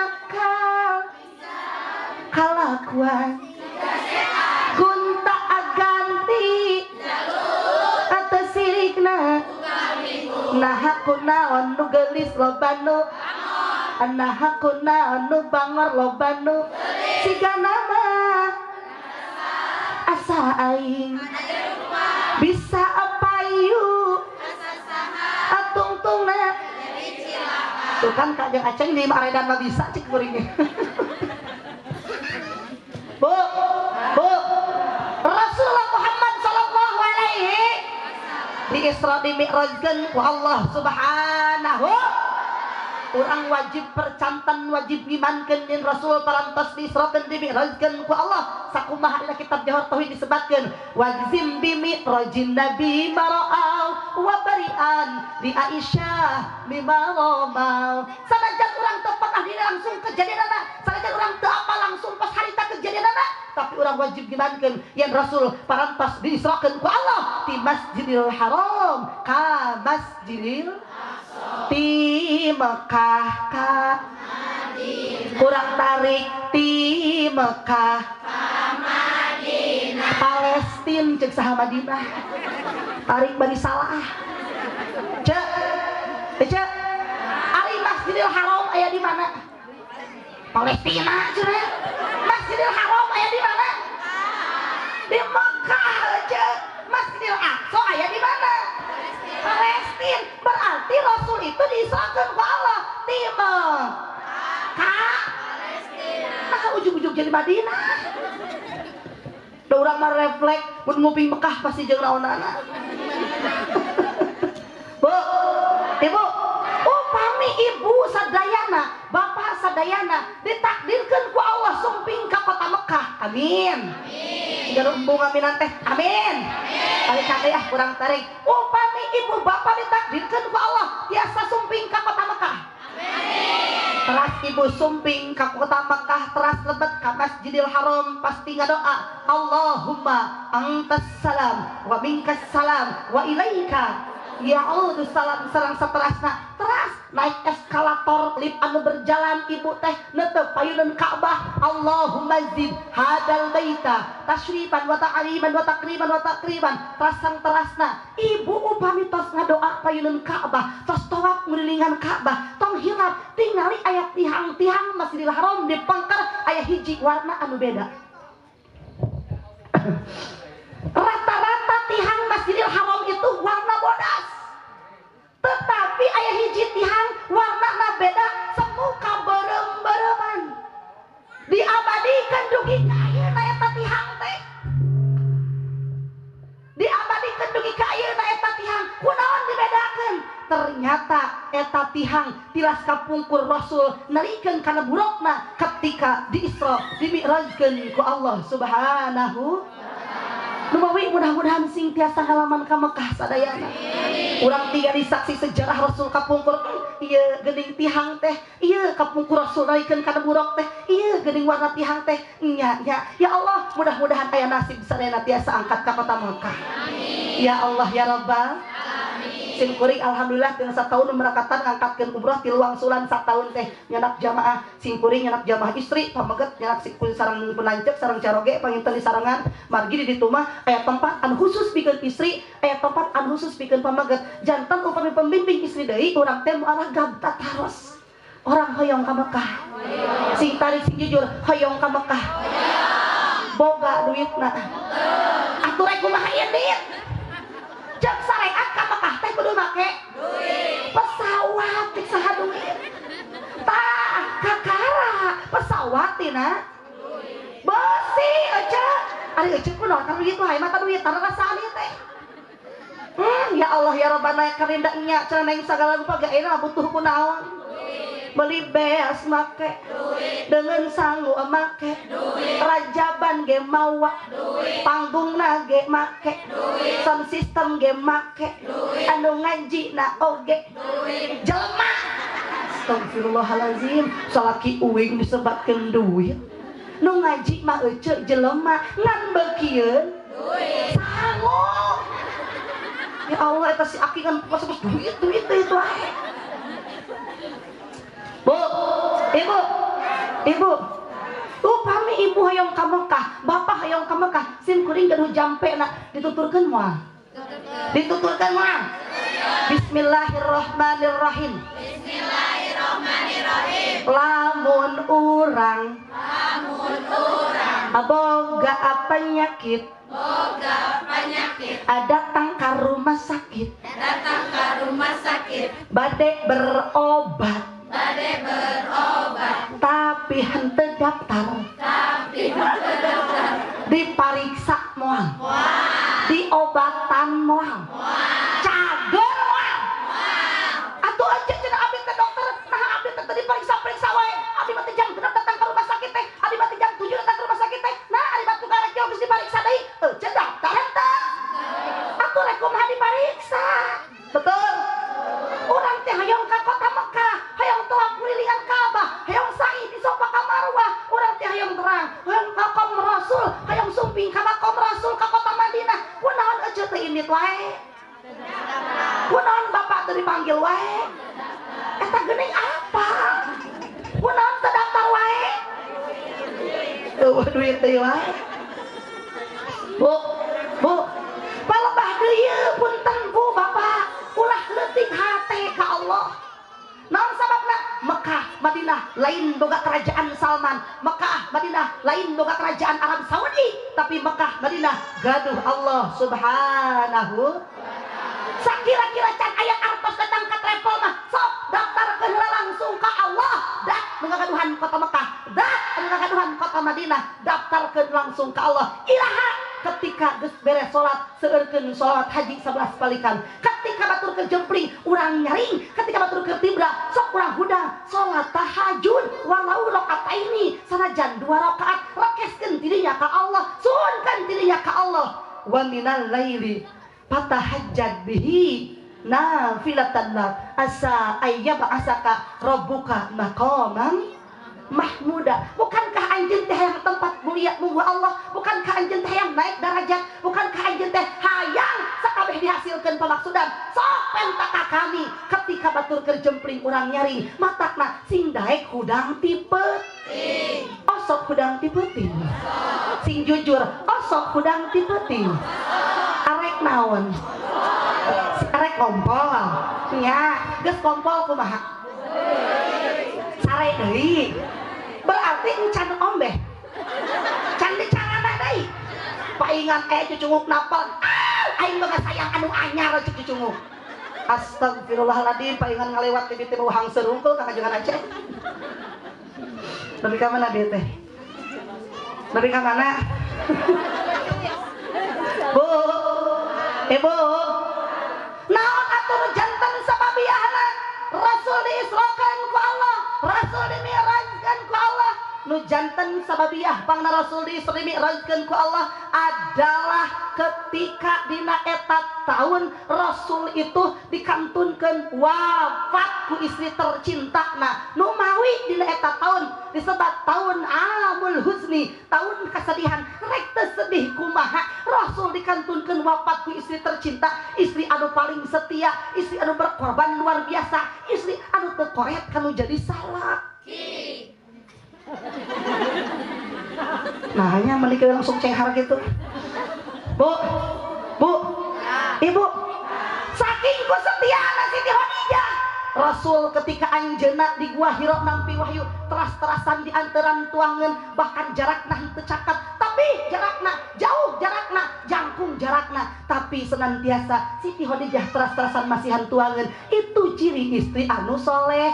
kalakuan kunta aganti atau sirikna nah aku naon nu geulis lobanu nah aku naon nu bangor lobanu siga nama asa aing bisa apayu atungtungna tuh kan Kajeng Aceng di Maredan mah bisa cik kuringnya. Bu, Rasulullah Muhammad sallallahu alaihi di Isra di Mi'rajkeun ku Allah Subhanahu urang wajib percantan wajib ngimankeun yen Rasul parantos diisrakeun di Mi'rajkeun ku Allah sakumaha dina kitab Jawahar Tauhid disebutkeun wajzim bi mi'rajin nabi mara'au wa bari'an di Aisyah mimma ramal sanajan urang teu pernah langsung kejadianana sanajan urang teu apa langsung pas harita kejadianana tapi urang wajib ngimankeun yen Rasul parantos diisrakeun ku Allah di Masjidil Haram ka Masjidil ti Mekah ka kurang tarik ti Mekah ka Madinah Palestina cek saha Madinah tarik bari salah cek ari Masjidil Haram aya di mana Palestina cenah Masjidil Haram aya di mana di Mekah cek Masjidil Aqsa aya di mana Palestina berarti Rasul itu diisrakeun ku Allah ti Mekah nah ujug-ujug jadi Madinah da urang mah refleks mun nguping Mekah pasti jeung naonana Bu ibu upami ibu sadayana bapak sadayana ditakdirkeun ku Allah sumping ka kota Mekah amin jarum bunga minan teh amin balik kade kurang tarik upami ibu bapak ditakdirkeun ku Allah tiasa sumping ka kota Mekah amin Teras ibu sumping ka kota Makkah, teras lebet ka Masjidil Haram, pasti ngadoa Allahumma antas salam wa minkas salam wa ilaika ya'udu salam. Serang seterasna teras naik eskalator lift anu berjalan ibu teh netep payunan Ka'bah. Allahumma zid hadal baita tasyrifan wa ta'riman wa takriman wa takriman. Terasang terasna ibu upami tos ngadoa payunan Ka'bah, tos tawaf ngelilingan Ka'bah, tong hilap tingali ayat tihang-tihang Masjidil Haram dipangkar aya hiji warna anu beda. Rata-rata tihang Masjidil Haram itu warna bodas, tetapi aya hiji tihang warna beda, semuka berem-bereman. Diabadikan dugi ka ayeuna eta tihang teh, diabadikan dugi ka ayeuna eta tihang. Kunaon dibedakeun? Ternyata eta tihang tilas kapungkur Rasul nalikeun kana burukna ketika di Isra dimi'rajkeun ku Allah Subhanahu. Numawi mudah-mudahan sing tiasa halaman ka Mekah sadayana. Urang tiga disaksi sejarah Rasul kapungkur ieu geuning tihang teh, ieu kapungkur Rasul nalikeun kana buruk teh, ieu geuning warna tihang teh. Nya ya Allah, mudah-mudahan aya nasib sadayana tiasa angkat ka kota Mekah. Amin. Ya Allah ya Rabbal Sim kuring alhamdulillah tina sataun merakatan ngangkatkeun umrah ti luang sulan sataun teh nyanak jamaah sim kuring nyanak jamaah istri pameget nyanak si kuring sareng penancep sareng caroge panginten di sarangan margi di ditu mah aya tempat anu khusus pikeun istri, aya tempat anu khusus pikeun pameget. Janten upami pembimbing istri deui urang teh moal gabta taros orang hoyong ka Mekah, sing tarik sing jujur hoyong ka Mekah, boga duitna atuh rek kumaha ieu dit jam syariat ka Mekah teh kudu make duit pesawat tik saha duit tah kakara pesawat tina duit besi aja ari euceuk kunaon ka duit wae mata duit tara rasaan ieu teh. Ya Allah ya Rabbana karinda nya cenah neng sagala rupa gaena butuh kunaon beli beas make duit dengan sanggup make duit rajaban ge mawa duit panggungna ge make duit sound system ge make duit anu ngaji na oge duit jelema astagfirullahalazim salaki uing disebatkeun duit nu ngaji mah euceuk jelema ngan beukieun duit sanggup. Ya Allah eta si aki kan pas duit itu wae. Bu, ibu, upami ibu hayong ka Mekah, bapak hayong ka Mekah, sim kuring gaduh jampe na dituturkeun moal. Dituturkeun moal. Bismillahirrahmanirrahim. Bismillahirrahmanirrahim. Lamun urang boga penyakit, datang ke rumah sakit, bade berobat, tapi henteu daftar, dipariksa moal, diobatan moal, cager moal, atuh aja cenah abdi teh dokter, nah abdi teh dipariksa-periksa wae, abdi mah teh jang genep datang ke rumah sakit teh, abdi mah teh jam 7 datang ke rumah sakit teh, nah abdi mah tuh karek geus dipariksa deui, euceun daftar henteu, atuh rek kumaha dipariksa, betul? Urang teh hayang ka kota Mekah, hayang tawaf ngelilingan Ka'bah, hayang sa'i di Safa ka Marwah, urang teh hayang terang, hayang ka makom Rasul, hayang sumping ka makom Rasul ka kota Madinah. Kunaon euceuk teh indit wae? Kunaon bapak teh dipanggil wae? Eta geuning apa? Kunaon teh daftar wae? Eueuh duit teh wae. Bu, palebah deui punten Bu bapak. Ulah leutik hate ka Allah. Naon sababna? Mekah, Madinah lain boga kerajaan Salman, Mekah, Madinah lain boga kerajaan Arab Saudi, tapi Mekah, Madinah gaduh Allah Subhanahu. Sakira-kira can aya artos datang ka travel mah sok daftarkeun heula langsung ka Allah. Dah nu ngagaduhan kota Mekah, dah nu ngagaduhan kota Madinah, daftarkeun langsung ka Allah. Ilaha ketika geus beres salat seueurkeun salat haji 11 palikan. Ketika batur ke jempling urang nyaring, ketika batur ke tibra sok urang hudang salat tahajud walau rakaataini sanajan 2 rakaat rekeskeun dirinya ka Allah, suhunkeun dirinya ka Allah. Wa minal laili fatahajjad bihi nafilatan lak asa ayyab'asaka rabbuka maqaman mahmuda. Bukankah anjeun teh hayang tempat mulia munggu Allah? Bukankah anjeun teh hayang naik derajat? Bukankah anjeun teh hayang sakabeh dihasilkeun pamaksudan? Sok pentak ka kami ketika baturkeun jempling urang nyaring matakna sing daek hudang ti peuting. Osok hudang ti peuting. Sing jujur osok hudang ti peuting. Arek naon? Arek kompol. Nya, geus kompol kumaha? Sare deui. Berarti encan ombeh. Can dicarana deui. Paingan cucunguk napal. Aing mah sayang anu anyar cucunguk. Astagfirullahaladzim, paingan ngalewat di teu hang serungkul ka kajengan Aceh. Lebih ka mana dia teh? Lebih ka mana? Bu, ibu, naon atur janten sababiahna Rasul diisrokan ku Allah, Rasul dimi'rajkan ku Allah. Nu janten sababiah pangna Rasul dimi'rajkan ku Allah adalah ketika dina eta tahun Rasul itu dikantunkeun wafat ku istri tercintana. Nu mawi dina eta tahun disebut tahun amul husni, tahun kesedihan. Rek teu sedih kumaha Rasul dikantunkeun wafat ku istri tercinta, istri anu paling setia, istri anu berkorban luar biasa, istri anu teu koret kanu jadi salaki. Nah hanya menikah langsung cenghar gitu. Bu, ibu, saking kesetiaan Siti Khadijah, Rasul ketika anjeunna di gua Hira nampi wahyu teras-terasan di antaran tuangan, bahkan jarakna henteu caket, tapi jarakna jauh, jarakna jangkung jarakna, tapi senantiasa Siti Khadijah teras-terasan masihan tuangan. Itu ciri istri anu soleh.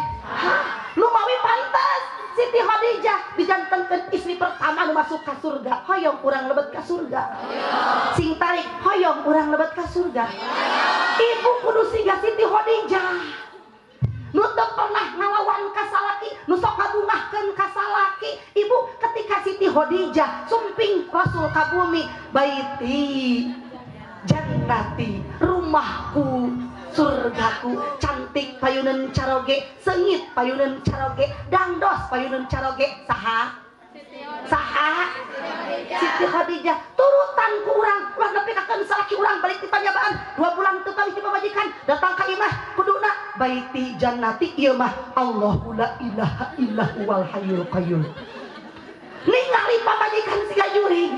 Lumawi pantas Siti Khadijah dijantankeun istri pertama anu masuk ka surga. Hoyong urang lebet ka surga. Sing tarik hoyong urang lebet ka surga. Ibu kudu siga Siti Khadijah. Nu teu pernah ngalawan ka salaki, nu sok ngabungahkeun ka salaki. Ibu ketika Siti Khadijah sumping Rasul ka bumi, baiti jannati, rumahku surgaku, cantik payuneun caroge, sengit payuneun caroge, dangdos payuneun caroge. Saha Siti Khadijah. Turutan ku urang ulah nepi ka salaki urang balik ti panyabaan 2 bulan teu kawin ti pamajikan, datang ka imah kuduna baiti jannati. Ieu mah Allahu la ilaha illa huwal hayyul qayyum. Ningali pamajikan siga jurig.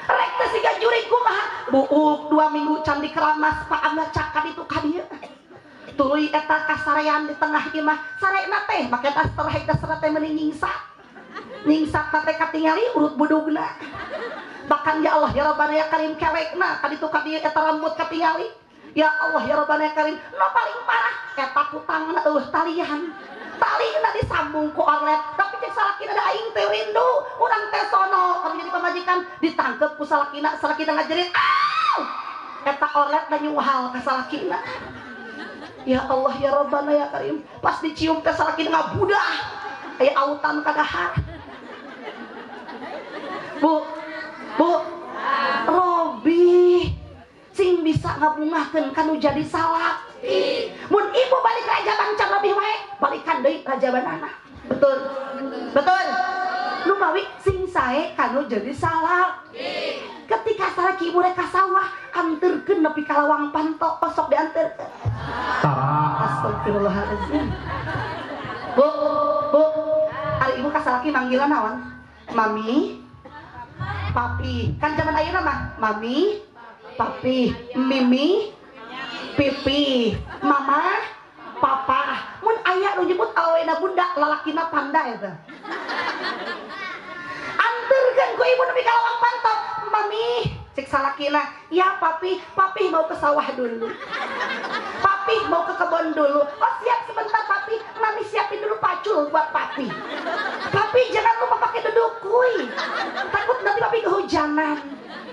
Rek teh siga jurig kumaha? Buuk 2 minggu can dikeramas Pak Amna cakad itu ka dieu. Tuluy eta kasarean di tengah imah, sarena teh make tas terhaid dasar teh meuning nyingsak. Nyingsak teh katingali urut budugna. Bahkan ya Allah ya Rabbana ya Karim kelekna ka ditu ka dieu eta rambut katingali. Ya Allah ya Rabbana ya Karim, nu paling parah eta kutangna eueuh talian. Talina disambung ku orlet, tapi cek salakina da aing teh rindu, urang teh sono keur jadi pamajikan ditangkep ku salakina, salakina ngajerit, "Aw!" Eta orlet da nyuhal ka salakina. Ya Allah ya Rabbana ya Karim, pas dicium teh salakina ngabudah. Aya autan ka dahar. Bu, Robi sing bisa ngabungahkeun kanu jadi salaki. Mun ibu balik rajaban can Robi wae, balikan deui rajabanana. Betul. Lumawi sing sae kanu jadi salaki. Ketika salaki ibu rek ka sawah, anterkeun nepi ka lawang panto, osok dianterkeun. Astagfirullahaladzim. Bu, hari ibu ka salaki manggilan naon? Mami, papi. Kan zaman ayeuna mah mami, papi, mimi, pipi, mama, papa. Mun aya nu nyebut awena bunda lalakina panda eta. Anterkeun ku ibu nepi ka lawang pantok. Mami, cek salakina, "Ya papi, papi mau ke sawah dulu. Papi mau ke kebun dulu." "Oh siap sebentar papi, mami siapin dulu pacul buat papi. Papi jangan lupa pakai duduk kuy. Takut nanti papi kehujanan.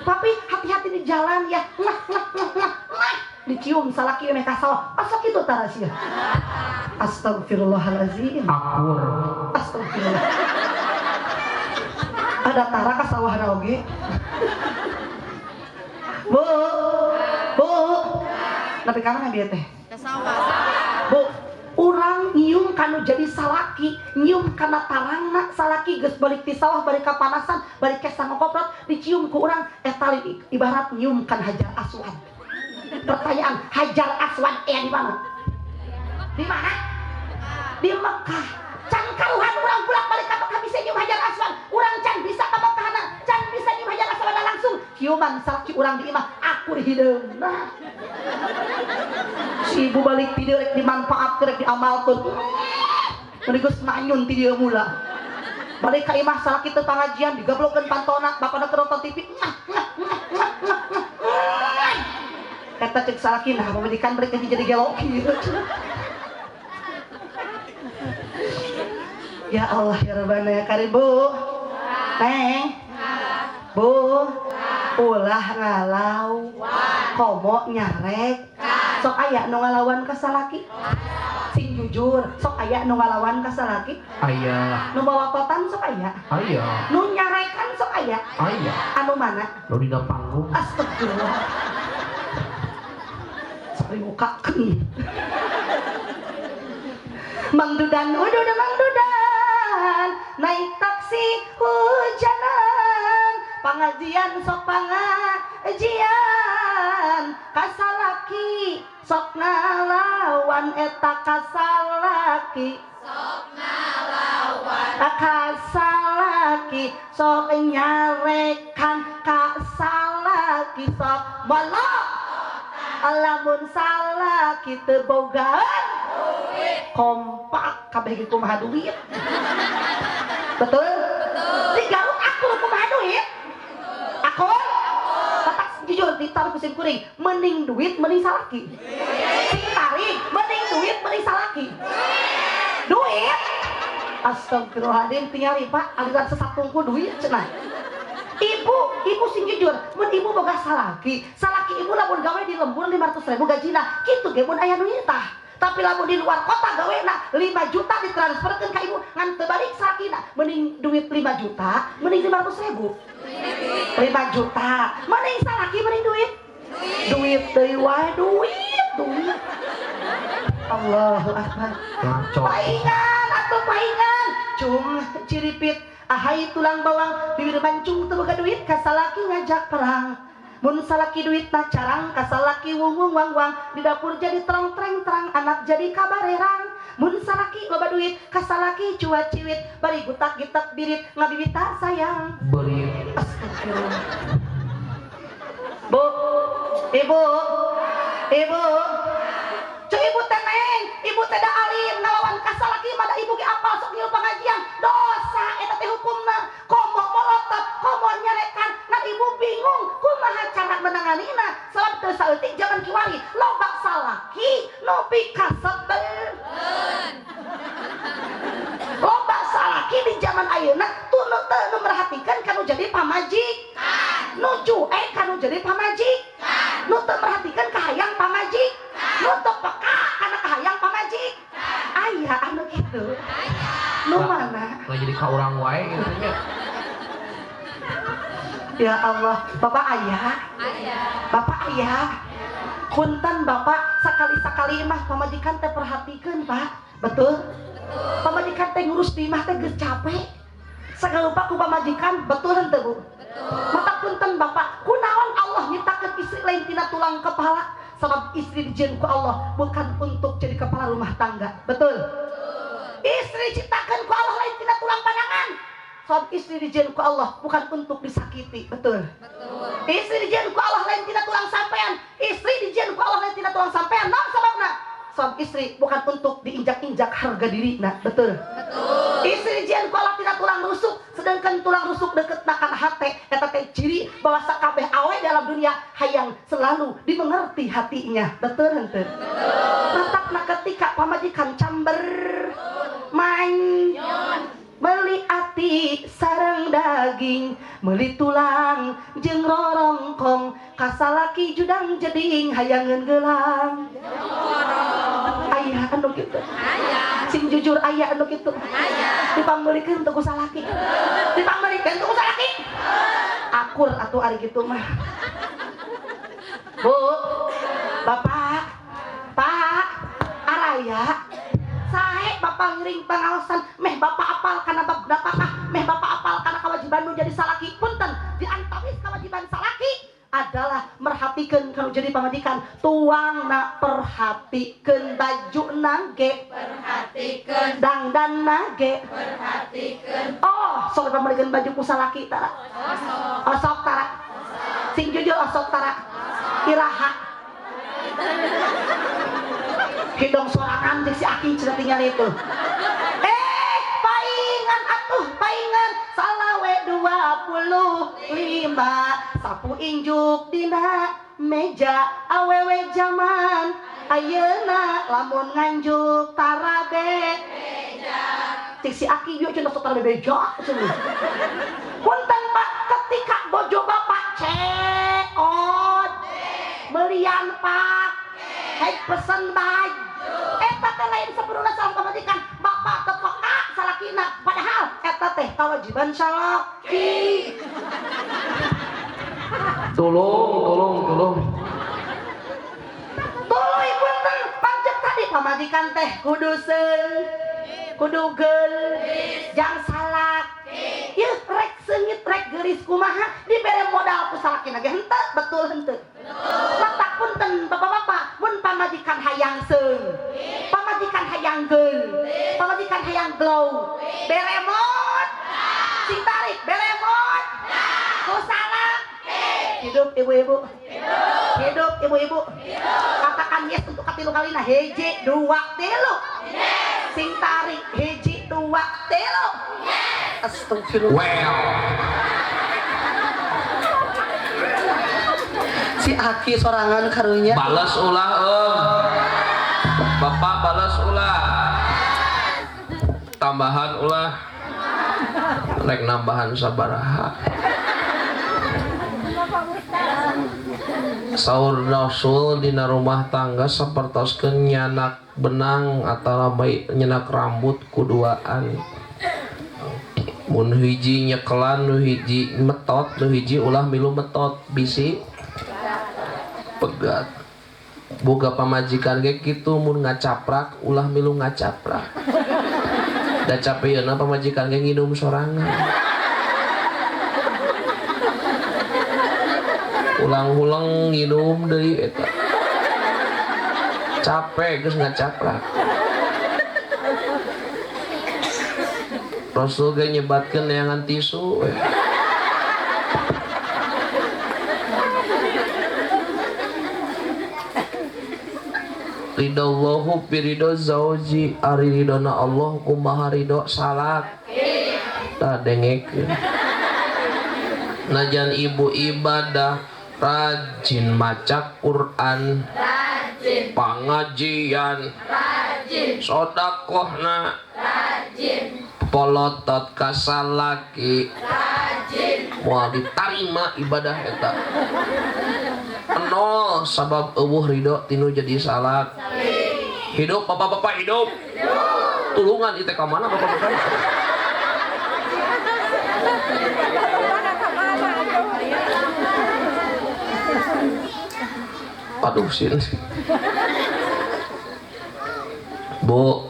Papi hati-hati di jalan ya." Nah. Dicium salaki meh ka sawah. Asa kitu tah sia. Astagfirullahalazim. Akur. Astagfirullah. Ada tara ka sawah oge. Bu. Tapi kana dia teh Ke sawah. Bu, urang nyium kanu jadi salaki, nyium kana tarangna salaki geus balik ti sawah balik kapanasan, balik ke sangokoprot dicium ku urang eta ibarat nyium kan Hajar Aswad. Pertanyaan, Hajar Aswad di mana? Di mana? Di Mekah. Can karuhan urang bolak-balik ka Mekah bisa nyium Hajar Aswad. Urang can bisa ka Mekahna, can bisa nyium Hajar Aswad langsung. Ciuman salaki urang di imah, aku di hideungna. Si ibu balik ti dieu rek dimanfaatkeun rek diamalkeun. Mending geus manyun ti dieu mula. Balik ka imah salaki teu pangajian digablokkeun pantona, bapana keur nonton TV. Kata cek salaki nah pemedikan mereka jadi gelok gitu. Ya Allah ya Rabbana ya Karim Bu. Neng. Bu. Ulah ngalau. Komo nyarek. Sok aya nu ngalawan ka salaki? Sing jujur, sok aya nu ngalawan ka salaki? Aya. Nu bawakotan sok aya? Aya. Nu nyarekan sok aya? Aya. Anu mana? Lo dina panggung. Astagfirullah. Sari mukakeun. Mangdudan ududan mangdudan, naik taksi hujanan, pangajian sok pangajian, kasalaki sok ngalawan eta kasalaki. Sok ngalawan kasalaki sok nyarekan kasalaki sok balok alamun salaki teu bogaan kompak kabeh kumaha duit. Betul? Di Garut aku kumaha duit? Aku batak jujur ditaruh kusim kuring mending duit mending salaki. Sing tarik mending duit mending salaki. Duit. Astagfirullahaladzim tinggali Pak aliran sesatungku duit cenah. Ibu sing jujur, mun ibu boga salaki ibu lamun gawe di lembur 500.000 gajina, kitu ge mun aya duit tah. Tapi lamun di luar kota gawena 5 juta ditransferkeun ka ibu ngan teu balik salakina, mending duit 5 juta, mending 500.000. 5 juta, mending salaki mending duit. Duit deui wae duit. Allahu Akbar. Paingan atuh paingan, cung ciripit ahai tulang bawang bibir mancung teu boga duit kasalaki ngajak perang. Mun salaki duitna carang kasalaki wung wang wang di dapur jadi terang terang anak jadi kabarerang. Mun salaki loba duit kasalaki cuat ciwit bari gutak gitak birit ngabibita sayang. Berit. Astagfirullah. Bu, ibu. Cuk ibu teh neng, ibu teh da alim ngalawan kasalaki mada ibu ge apal sok ngilu pengajian. Dosa eta teh hukumna. Komo molotov, komo nyarekan. Nah ibu bingung kumaha cara menanganina. Sabab teu saeutik zaman kiwari loba salaki nepi ka sebel. Loba salaki di zaman ayeuna teu merhatikeun kanu jadi pamajikan. Nu cuek kanu jadi pamajikan. Nu teu merhatikeun kahayang pamajikan. Nu teu peka kana kahayang pamajikan. Aya anu kitu. Nu mana? Lah jadi ka urang wae gitu nya. Ya Allah, Bapak ayah. Bapak ayah. Punten Bapak sakali-sakali mah pamajikan teh perhatikeun, Pak. Betul? Pamajikan teh ngurus di imah teh geus capek. Sagalupa ku pamajikan, betul henteu, Bu? Mata punten Bapak, kunaon Allah nyiptakeun istri lain tina tulang kepala? Sabab istri dijieun ku Allah bukan untuk jadi kepala rumah tangga. Betul? Istri diciptakeun ku Allah lain tina tulang pandangan. Sabab istri dijieun ku Allah bukan untuk disakiti. Betul? Istri dijieun ku Allah lain tina tulang sampean. Istri dijieun ku Allah lain tina tulang sampean. Naon sababna? Sabab istri bukan untuk diinjak-injak harga dirina. Betul? Istri dijieun ku Allah tina tulang rusuk, sedangkan tulang rusuk deket nakan hate. Eta teh ciri bahwa sakabeh awe dalam dunia hayang selalu dimengerti hatinya. Betul henteu? Matakna ketika pamajikan camber main beli ati sareng daging, beli tulang jeung rorongkong, kasalaki judang jeding hayangeun geulang. Aya anu kitu. Sing jujur aya anu kitu. Dipambeulikeun teu ku salaki. Dipambeulikeun teu ku salaki. Akur atuh ari kitu mah. Bu, Bapak, aya sae bapak ngiring pangaosan meh bapak apal kana meh bapak apal kana kewajiban nu jadi salaki punten di antawis kewajiban salaki adalah merhatikan kalau jadi pamajikan tuang nak perhatikan baju nage perhatikan dangdan nage perhatikan oh sok pamalikan baju ku salaki tara osok tara sing jujur osok tara iraha hidung sorangan si Aki cerita tinggal itu paingan atuh paingan salawe 25 sapu injuk dina meja awewe zaman ayeuna lamun nganjuk tarabe meja cik si Aki yuk cenah tarabe beja punten Pak ketika bojo bapak ceot belian Pak hai pesen baju eta teh lain saperuna salam pamajikan bapak tepeka salakina padahal eta teh kewajiban salaki tuluy punten pancet tadi pamajikan teh kudu gelis jang salak ieu rek seungit rek geulis kumaha dibere modal ku salakina ge henteu betul henteu matak punten bapak-bapak mun pamajikan hayang seung pamajikan hayang geul pamajikan hayang glow bere mod sing tarik bere mod ku salak hidup ibu-ibu hidup ibu-ibu katakan yes untuk katilu kalina hiji dua tilu sing tarik hiji dua tilu astagfirullah si Aki sorangan karunya balas ulah bapak balas ulah tambahan ulah rek nambahan sabaraha saur Rasul dina rumah tangga sapertoskeun nyanak benang atau baik nyenak rambut kuduaan mun hiji nyekelan nu hiji metot nu hiji ulah milu metot bisi pegat boga pamajikan ge kitu mun ngacaprak ulah milu ngacaprak da capeyeuna pamajikan ge nginum sorangan ulang-ulang nginum deui eta capek geus ngacaprak Rasul ge nyebatkeun neangan tisu ridallahu pirido zauji ari ridona Allah kumaha ridho salak tah dengekeun najan ibu ibadah rajin maca Quran rajin pangajian rajin sedekahna rajin polotot ka salaki rajin moal ditarima ibadah eta nol sabab eueuh ridho tinu jadi salak hidup bapak-bapak hidup tulungan itu ka mana bapak-bapak aduh sin Bu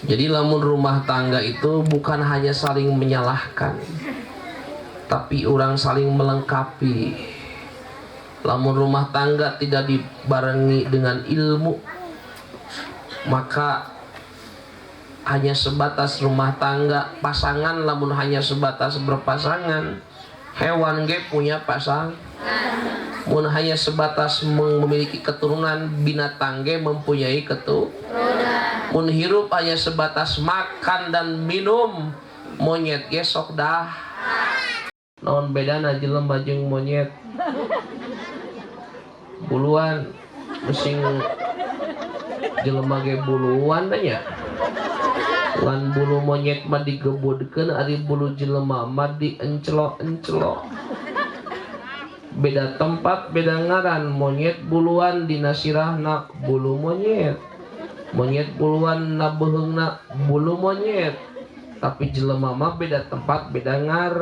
jadi lamun rumah tangga itu bukan hanya saling menyalahkan tapi orang saling melengkapi lamun rumah tangga tidak dibarengi dengan ilmu maka hanya sebatas rumah tangga pasangan lamun hanya sebatas berpasangan hewan ge punya pasang mun hanya sebatas memiliki keturunan binatang ge mempunyai keturunan mun hirup hanya sebatas makan dan minum monyet ge sok dah naon bedana jelema jeung monyet buluan mesin jelema ge buluan nya lan bulu monyet mah digebudkeun ari bulu jelema mah diencelok-encelok beda tempat beda ngaran monyet buluan dina sirahna bulu monyet monyet buluan na beheungna bulu monyet tapi jelema mah beda tempat beda ngar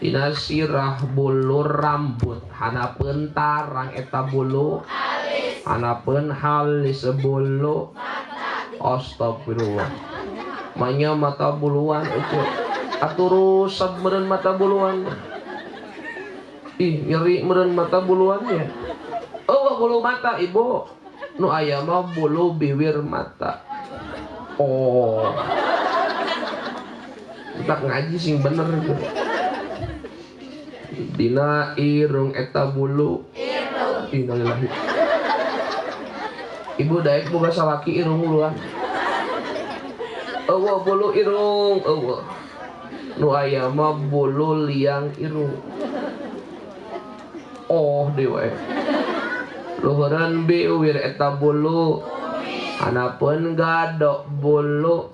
dina sirah bulu rambut hanapeun tarang eta bulu alis Anapeun hal disebulu astagfirullah. Manya mata buluan ece. Aturusad meureun mata buluan. Ih, nyeri meureun mata buluan ya. Oh, bulu mata ibu. Nu aya mah bulu bibir mata. Oh. Kita ngaji sing bener gitu. Dina irung eta bulu. Innalillahi. Ibu daek boga salaki irung buluan. Eueuh bulu irung, eueuh. Nu aya mah bulu liang irung. Oh dewe. Luhureun biwir eta bulu. Anapeun gadok bulu.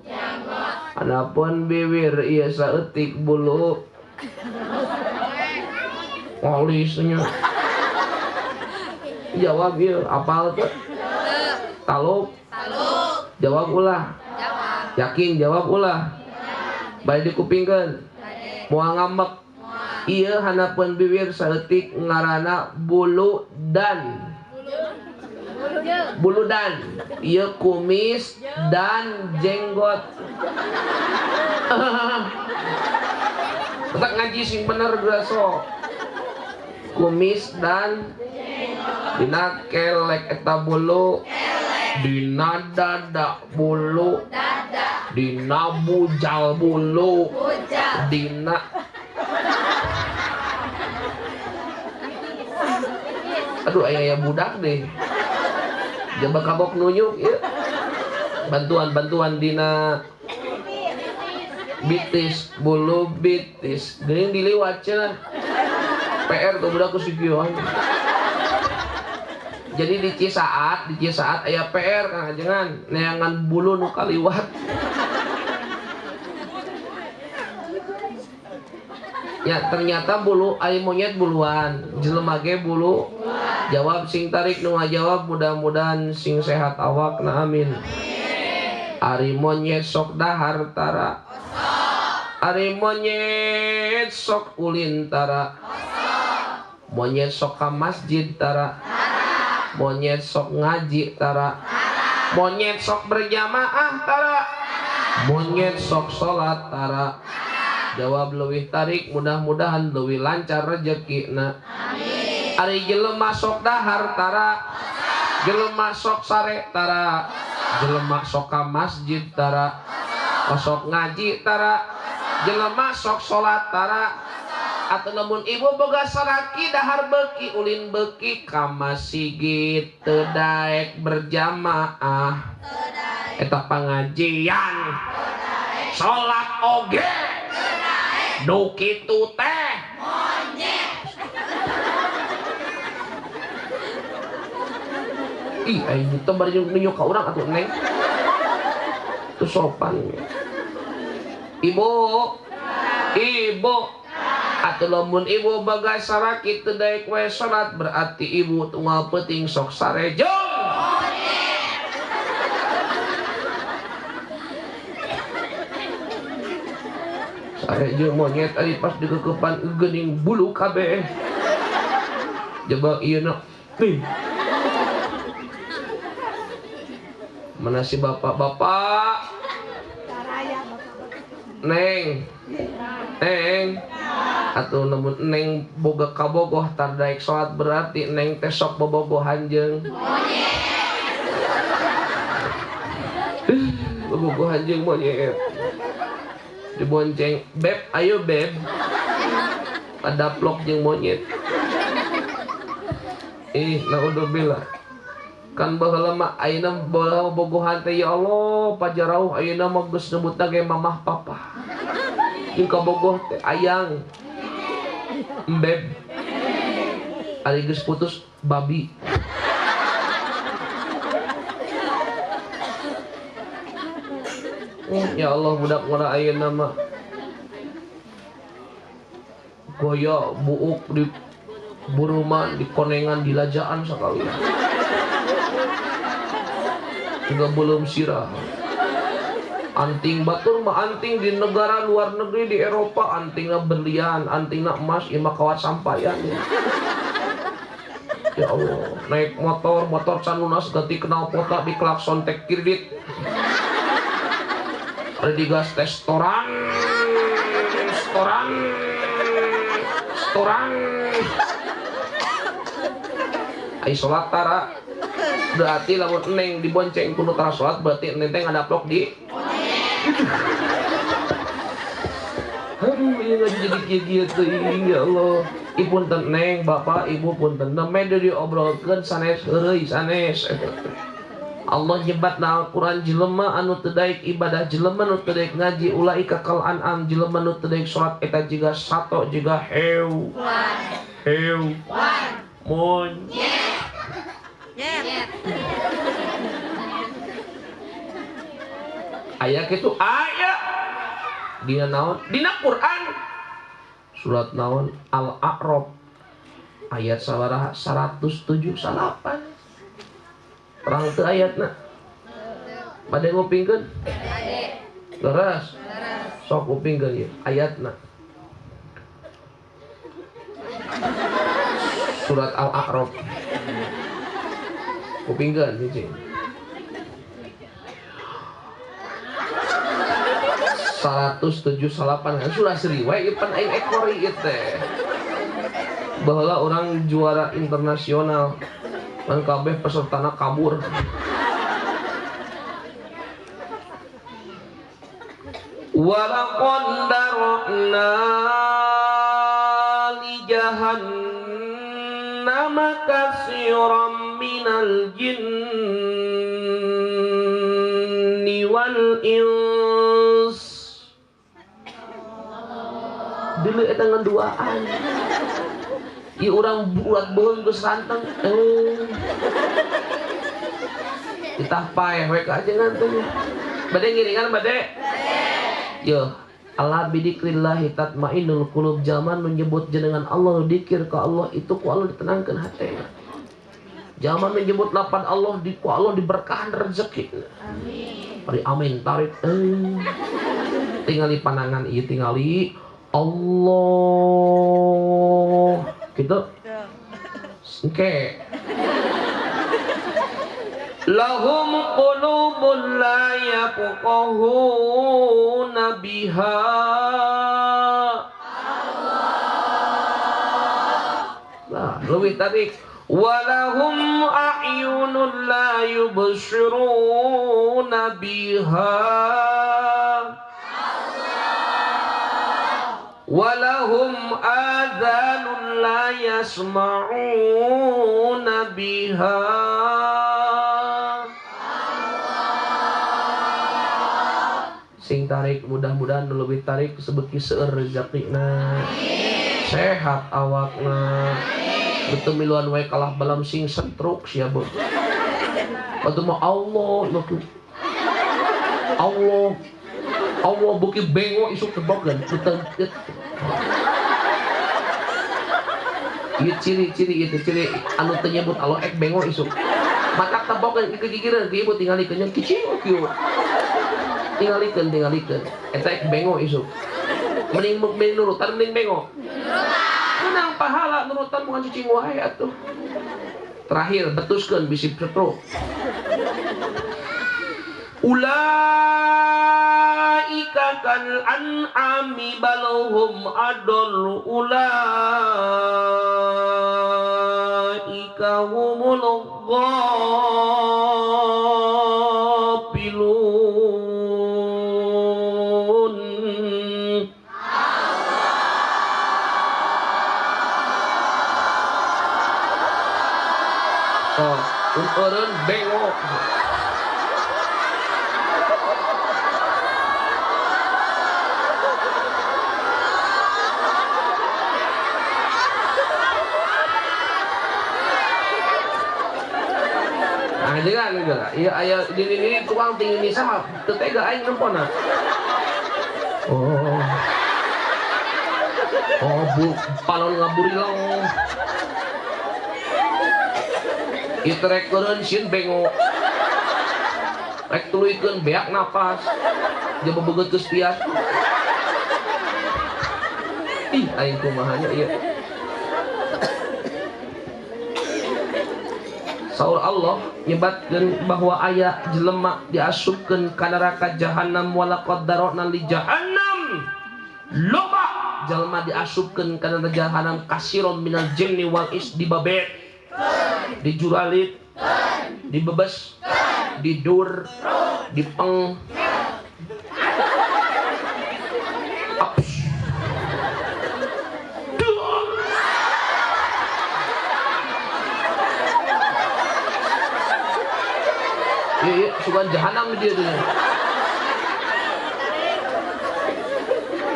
Anapeun bibir ieu saeutik bulu. Walisnya. Jawab ieu apal teh? Taluk. Jawab ulah. Yakin jawab ulah. Bade dikupingkeun. Moal ngambek. Ieu hanapeun bibir saeutik ngaranna bulu dan. Bulu dan. Ieu kumis dan jenggot. Kita ngaji sing bener geus sok. Kumis dan dina kelek eta bulu. Dina dada bulu. Dina bujal bulu. Dina aduh aya budak deh. Jaba kabok nuyuk ya. Bantuan dina bitis, bulu bitis. Geuning diliwat cenah. PR tuh budak kusikieuan. Jadi di Cisaat aya PR Kang Ajengan, neangan bulu nu kaliwat. Ya ternyata bulu aya monyet buluan, jelema ge bulu. Jawab sing tarik nu ngajawab mudah-mudahan sing sehat awakna amin. Ari monyet sok dahar tara. Ari monyet sok ulin tara. Monyet sok ka masjid tara. Monyet sok ngaji tara. Monyet sok berjamaah tara. Monyet sok salat tara. Jawab leuwih tarik mudah-mudahan leuwih lancar rezekina. Amin. Ari jelema sok dahar tara. Jelema sok sare tara. Jelema sok ka masjid tara. Sok ngaji tara. Jelema sok salat tara. Atau namun ibu boga saraki dahar beki ulin beki ka masjid teu daek berjamaah. Eta pangajian. Salat oge. Nu kitu teh monyet. Ih, aing teh bari nunjuk ka urang atuh Neng. Teu sopan. Ibu. Atuh lamun ibu bagai saraki teu daek we salat berarti ibu tunggal peuting sok sarejong. Sarejong monyet ari pas dikekepan geuning bulu kabeh. Jaba ieu na. Nih. Mana si bapak-bapak? Neng. Atuh namun Neng boga kabogoh tar daek salat berarti Neng teh sok bobogohan jeung bobogohan jeung monyet. Dibonceng, "Beb, ayo beb." Adaplok jeung monyet. Naudzubillah. Kan baheula mah ayeuna bobogohan teh ya Allah, pajarauh ayeuna mah geus nyebutna ge mamah papa. Ieu kabogoh teh ayang. Beb. Ari geus putus babi. Ya Allah budak ngora ayeuna mah goyo buuk di buruman di konengan di lajaan sakali. Juga belum sirah. Anting batur mah anting di negara luar negeri di Eropa antingna berlian, antingna emas, ieu mah kawat sampayan. Ya Allah, naik motor sanunas ganti kenal pota di klakson tek kredit. Ada di gas restoran. Ai salat tara. Berarti lamun eneng dibonceng kudu tara salat berarti eneng teh ngadaplok di. Aduh, ini lagi jadi kieu-kieu teuing ya Allah. Ipun teneng, bapak, ibu pun teneng. Mede diobrolkeun sanes heureui sanes. Allah nyebat na Al-Quran jelema anu teu daek ibadah, jelema anu teu daek ngaji, ulaika kal an'am, jelema anu teu daek salat eta jiga sato jiga hew. Aya kitu aya. Dina naon? Dina Quran. Surat naon? Al-A'raf. Ayat sabaraha? 107 salapan. Terang teu ayatna. Bade ngupingkeun? Leres. Sok ngupingkeun ieu ayatna. Surat Al-A'raf. Ngupingkeun hiji. 107 salapan sudah seriway ipan aing ekori ieu teh. Baheula orang juara internasional dan kabeh pesertana kabur. Walaqad dara'na li jahannama katsiran minal jinni wal ins. Dulu eta nganduaan. Ieu urang buat beung geus ranteng. Ditah paeh we ka ajengan teh. Bade ngiringan bade? Yo, Allah bidikrillah tatmainnul qulub, zaman menyebut jenengan Allah, dikir ka Allah itu ku Allah ditenangkeun hatena. Zaman menyebut lapan Allah di ku Allah diberkahan rezeki. Amin. Bari amin tarik. Tingali panangan ieu tingali Allah gitu engke lahum qulubun la yafqahuna biha nah lebih tarik walahum a'yunun la yubsiruna biha walahum adhanun la yasma'una biha sing tarik mudah-mudahan lebih tarik sebeki seueur rezekina sehat awakna betul miluan wae kalah balam sing stroke sia beuh atuh mah Allah buki bengo isuk tebogan puteun ieu ciri-ciri itu ciri anu teu nyebut Allah ek bengo isuk matak tebogan kegigireun ieu tingalikeun yang kicing kieu tingalikeun eta ek bengo isuk mending nurutan mending bengo menang pahala nurutan bukan cicing wae atuh terakhir betuskeun bisi petro ulaika kal an'ami balhum adall ulaika humul ghafilun. Oh, ukuran bengok. Jangan enggak. Iya aya ini tukang tinggi sama teu tega aing nempona. Oh, bu palon ngaburilong. Ieu rek keureun sieun bengo. Rek tuluikeun beak napas. Jeung bebeget geus pias. Ih aing kumaha nya ieu. Saur Allah nyebatkeun bahwa aya jelema diasupkeun ka neraka jahanam walaqad darana li jahannam. Loba jelema diasupkeun ka neraka jahanam kasiron minal jinni wal ins dibabet, dijuralit, dibebes, didur, dipeng. Iya, suka jahanam dia tuh.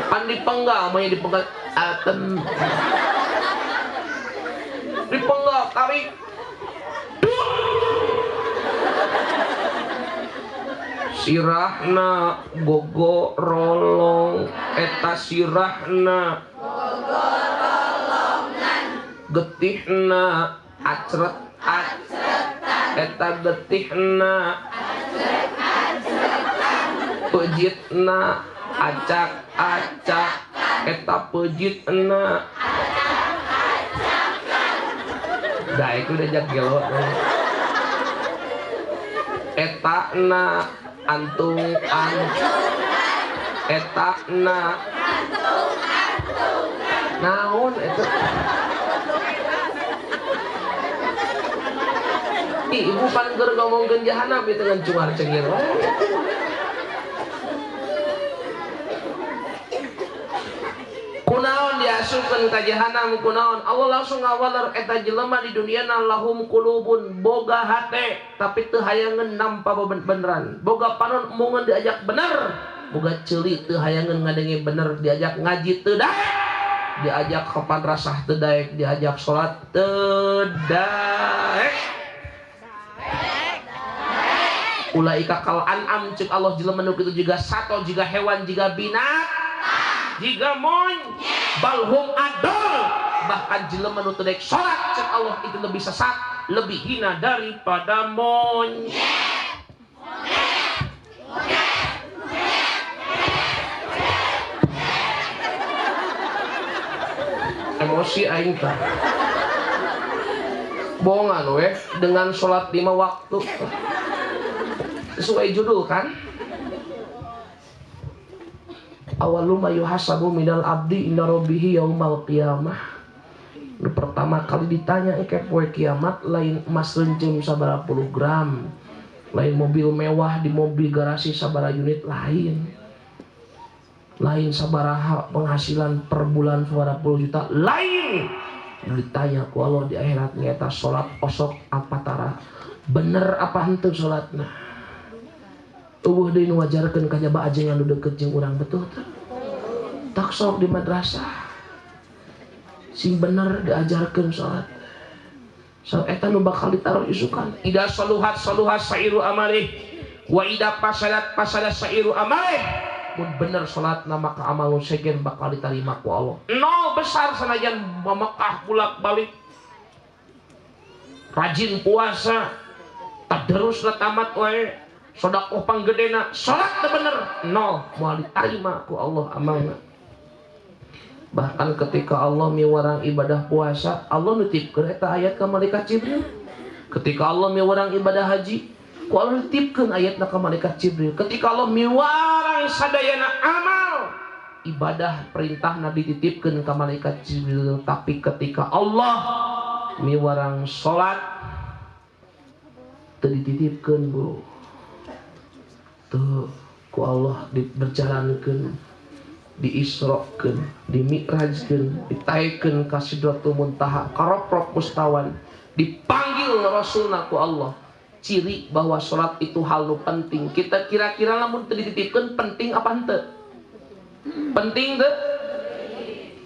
Pan dipenggal, maunya dipenggal aten. Dipenggal, tarik. Sirahna gogo rolong, eta sirahna gogo rolongan, getihna acret eta getihna pejitna acak-acak eta pejitna dah itu udah jagelo eta na antung-antung eta na naon eta ibu pan keur ngomongkeun jahanam itu dengan cungar cengir. Kunaon diasupkeun ka jahanam kunaon? Allah langsung ngawaler eta jelema di duniana lahum qulubun boga hate tapi teu hayangeun nampa beneran. Boga panon mungun diajak bener, boga ceuli teu hayangeun ngadenge bener, diajak ngaji teu daek, diajak kapan rasah teu daek, diajak salat teu daek. Ulaika kal an'am cek Allah jelema nu kitu jiga sato jiga hewan jiga binat jiga monyet balhum adol bahkan jelema nu teu daek salat cek Allah itu lebih sesat lebih hina daripada monyet. Emosi aing tah bohongan we dengan salat 5 waktu sesuai judul kan. Awalu ma yuhasabu minal abdi inda rabbihi yaumal qiyamah. Pertama kali ditanya ke poe kiamat lain emas lencem sabaraha puluh gram, lain mobil mewah di mobil garasi sabaraha unit lain sabaraha penghasilan per bulan 20 juta lain. Ditanya ku Allah di akhirat nyata salat osok apa tara bener apa henteu salatna. Eueuh deui nu ngajarkeun ka jaba ajeng anu deukeut jeung urang betul teh. Tak sok di madrasah. Sing bener diajarkeun salat. So eta nu bakal ditaruh isukan. Ida saluhat sairu amalih wa ida fasadat sairu amalih. Mun bener salatna maka amal nu segen bakal ditarima ku Allah. Nol besar sanajan Mekah bolak-balik. Rajin puasa, tadarusna tamat wae. Sedekah panggedena salat teu bener nol moal diterima ku Allah amalna. Bahkan ketika Allah miwarang ibadah puasa, Allah nitipkeun eta ayat ka malaikat Jibril. Ketika Allah miwarang ibadah haji, ku Allah nitipkeun ayatna ka malaikat Jibril. Ketika Allah miwarang sadayana amal ibadah perintahna dititipkeun ka malaikat Jibril. Tapi ketika Allah miwarang salat teu dititipkeun bro. Tuh ku Allah berjalankeun, diisrokeun, dimi'rajkeun, ditaikeun ka Sidratul Muntaha, ka Rabb mustawan, dipanggil Rasulna ku Allah. Ciri bahwa salat itu hal nu penting. Kita kira-kira lamun teu dititipkeun penting apa henteu? Penting teu?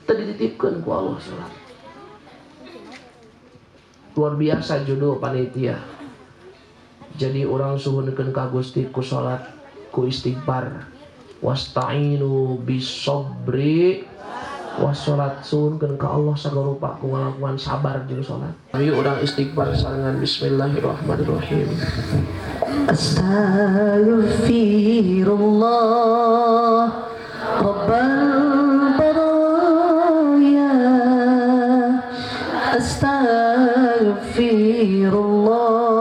Teu dititipkeun ku Allah salat. Luar biasa judul panitia. Jadi orang suhunkeun ka Gusti ku salat ku istighfar wasta'inu bisobri wassalat suhunkeun ka Allah sagarupa ku ngalakuan sabar jeung salat. Ayo urang istighfar sarangan bismillahirrahmanirrahim. Astaghfirullah rabbal baraya astaghfirullah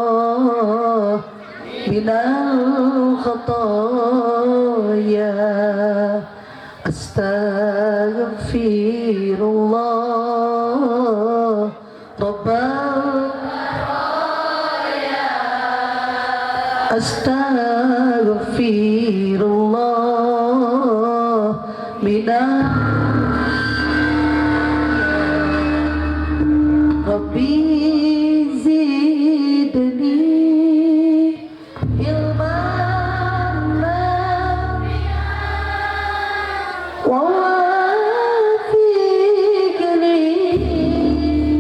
astaghfirullah Rabbal astaghfirullah minal Rabbi zidni ilman wa wafiqni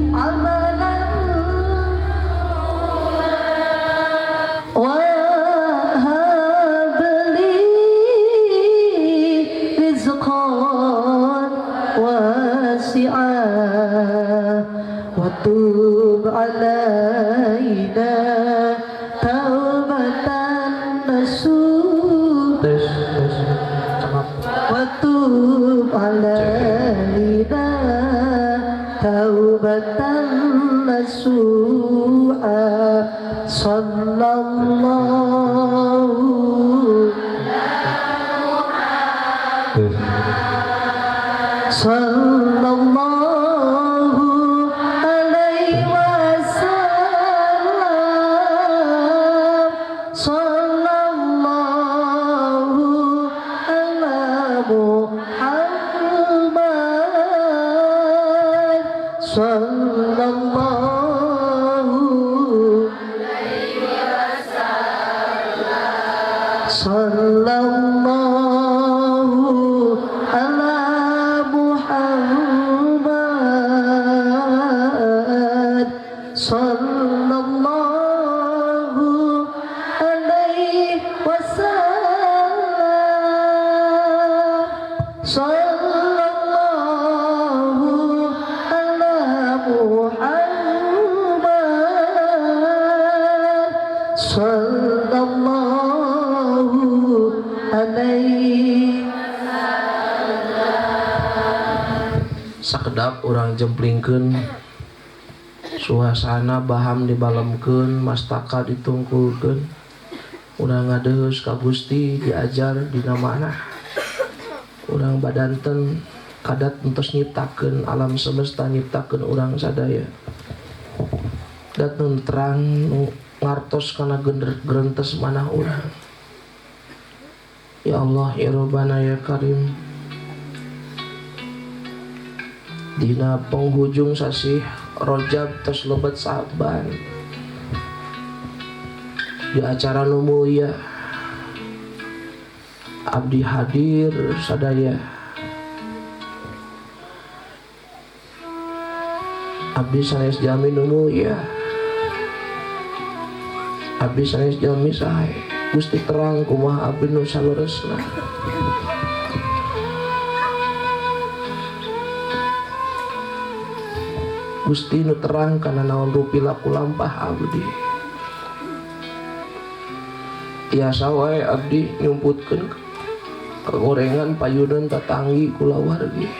amalan wa habli rizqan wasi'an wa tub alaina taubatan nasuh wa tub alaina taubatan nasuha sallallahu sallallahu alaihi wasallam sallallahu ala Muhammad sallallahu sallallahu ala Muhammad sallallahu alaihi wasallam sallallahu ala Muhammad sallallahu alaihi sakedap urang jemplingkeun suasana baham dibalemkeun mastaka ditungkulkeun urang ngadeus ka Gusti diajar dina manah urang badanten kadat entos nyiptakeun alam semesta nyiptakeun urang sadaya dat nun terang nu ngartos kana gerentes manah urang ya Allah ya Rabbana ya Karim dina penghujung sasih Rajab tos lebat Saban di acara nu mulia abdi hadir sadaya abdi sanes jami nu mulia abdi sanes jami sae Gusti terang kumaha abdi nu saleresna Gusti nu terang kana naon rupi laku lampah abdi tiasa wae abdi nyumputkeun kagorengan payunan tatanggi kula wargi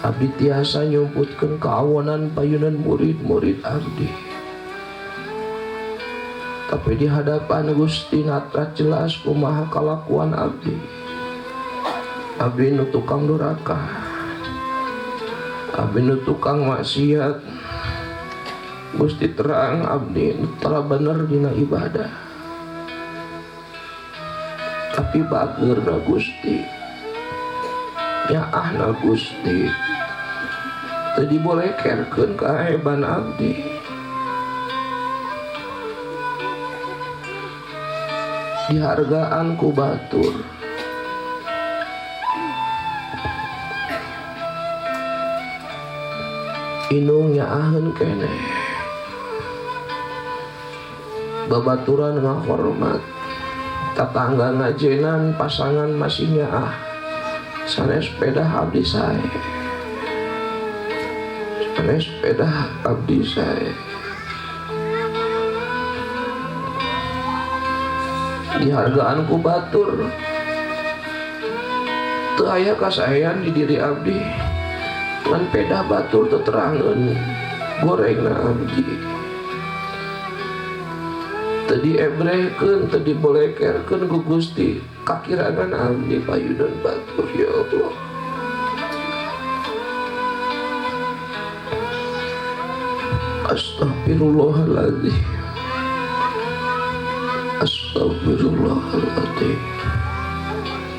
abdi tiasa nyumputkeun kaawonan payunan murid-murid abdi tapi di hadapan Gusti natra jelas kumaha kalakuan abdi abdi nu tukang duraka abdi nu tukang maksiat Gusti terang abdi nu tara bener dina ibadah tapi bageurna Gusti nyaahna Gusti teu dibolekerkeun kaeban abdi dihargaan ku batur inung nyaaheun keneh babaturan ngahormat tatangga ngajenan pasangan masih nyaah sanes sepeda abdi sae sanes sepeda abdi sae dihargaan ku batur teu aya kasaean di diri abdi ngan peda batur teterangan gorengna abdi teu diebrekeun teu dibolekerkeun ku Gusti kakirangan abdi payunan batur ya Allah Astagfirullahaladzim. Astagfirullahaladzim.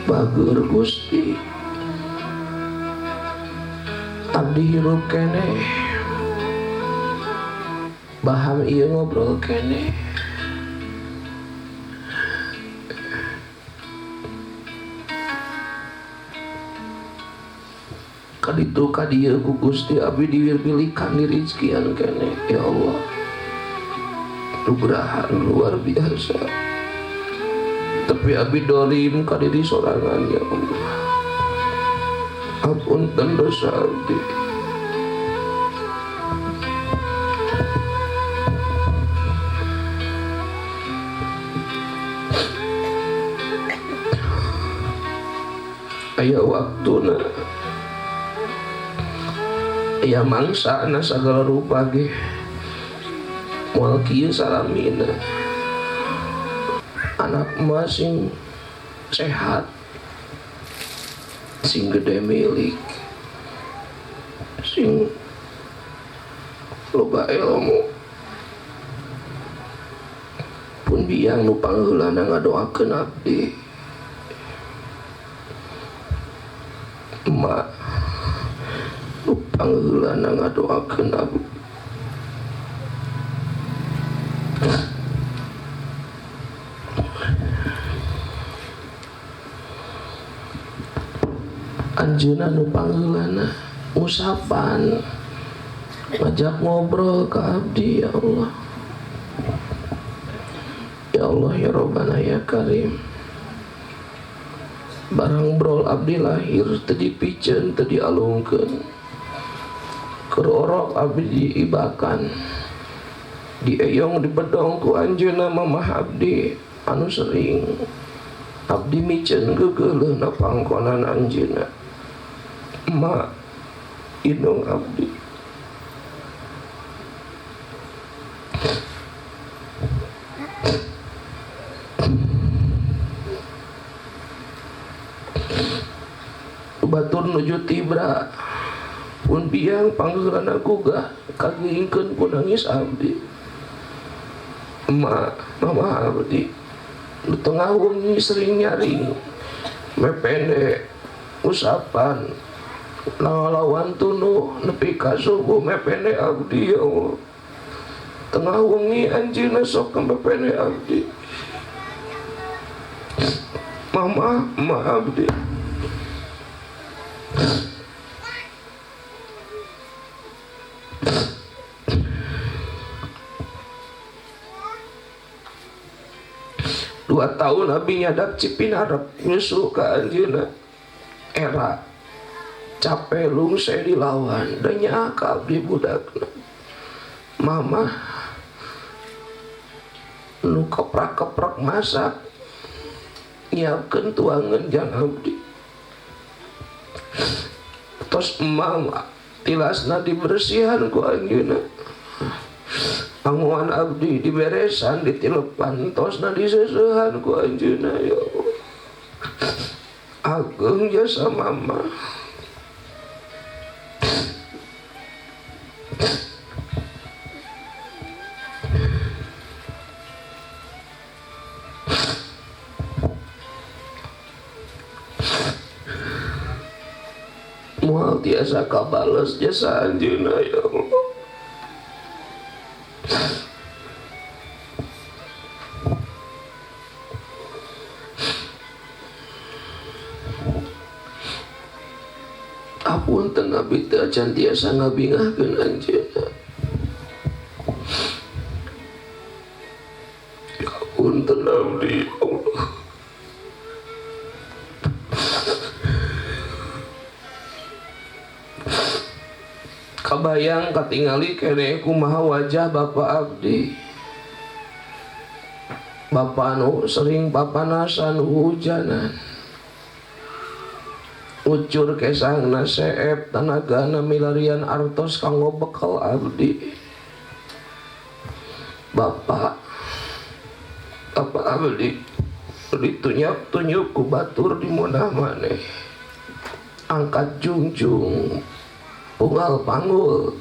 Bager Gusti, abdi hirup kene, baham iya ngobrol kene. Kaditu kadieu ku Gusti abdi dipilihkan di rizkian kene. Ya Allah, nugrahan luar biasa. Tapi abdi dolim ka diri sorangan. Ya Allah, ampunten dosa abdi. Aya waktuna, aya mangsana sagala rupa ge moal kieu salamina. Anak emak sing sehat, sing gede milik, sing loba ilmu, pun biang nu pangheulana ngadoakeun abdi. Emak nu pangheulana ngadoakeun abdi. Anjeunna nu pangheulana usapan ngajak ngobrol ka abdi. Ya Allah, ya Allah, ya Rabbana ya Karim. Barang brol abdi lahir teu dipiceun teu dialungkeun, keur orok abdi diibakan, dieyong dibedong ku anjeunna mamah abdi anu sering abdi miceun geugeuleuna pangkonan anjeunna. Emak indung abdi. Batur nuju tibra pun biang panggeulana gugah kagiringkeun ku nangis abdi. Emak mama abdi nu tengah wengi sering nyaring mepende usapan lawan tunuh nepi ka subuh mepende abdi. Ya Allah, tengah wengi anjeunna sok mepende abdi. Mama abdi dua tahun abdi nyadap Cipinarep nyusul ka anjeunna era capelung saya dilawan dan nyaaka abdi budakna. Mama nu keprak-keprak masak nyiapkeun tuangan jang abdi. Tos emak tilasna dibersihan ku anjeunna, anguan abdi diberesan ditilepan, tosna diseusehan ku anjeunna. Ya Allah, agung jasa mama. Moal tiasa kabales jasa anjeunna. Ya Allah, apunten abdi teu acan tiasa ngabingahkeun anjeunna. Apunten abdi. Ya Allah, kabayang katingali kene kumaha wajah bapak abdi. Bapak anu sering papanasan hujanan, ucur kesangna seep tanagana milarian artos kanggo bekal abdi. Bapak abdi ditunyak-tunyuk ku batur di munah maneh, angkat jungjung unggal panggul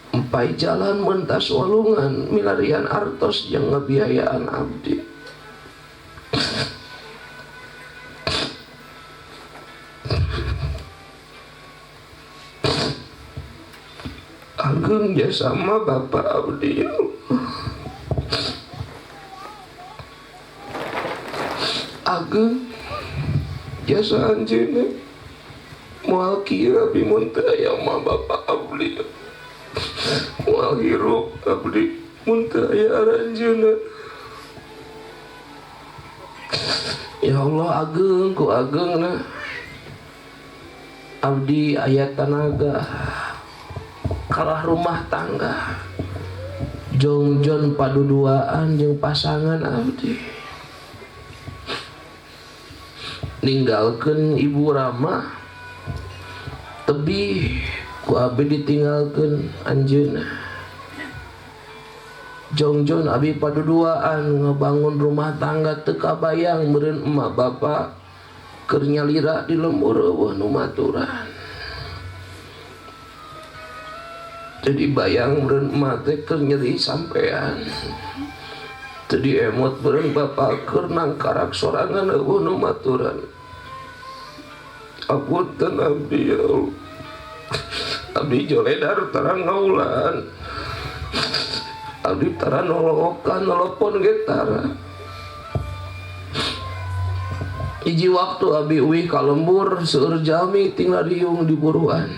empai jalan mentas walungan milarian artos yang ngebiayaan abdi. Ageng jasa sama Bapak abdi ya Allah. Ageng jasa anjeunna moal kieu abdi mun teu aya mah Bapak abdi. Moal hirup abdi mun teu aya aranjeunna. Ya Allah Ageng ku Agengna abdi aya tanaga kalah rumah tangga jongjon paduduaan jeung pasangan abdi ninggalkeun Ibu Rama tebih ku abdi ditinggalkeun anjeunna jongjon abdi paduduaan ngebangun rumah tangga teu kabayang meureun emak bapak keur nyalira di lembur eueuh nu maturan. Jadi bayang meureun emak teh keur nyeri sampean. Tadi emot meureun bapak keur nangkarak sorangan eueuh nu maturan. Apunten abdi ya Allah. Abdi joledar tarang ngaulan. Abdi tara nolongokan nelpon ge tara. Hiji waktu abdi uih ka lembur seueur jalmi tinggal riung di buruan.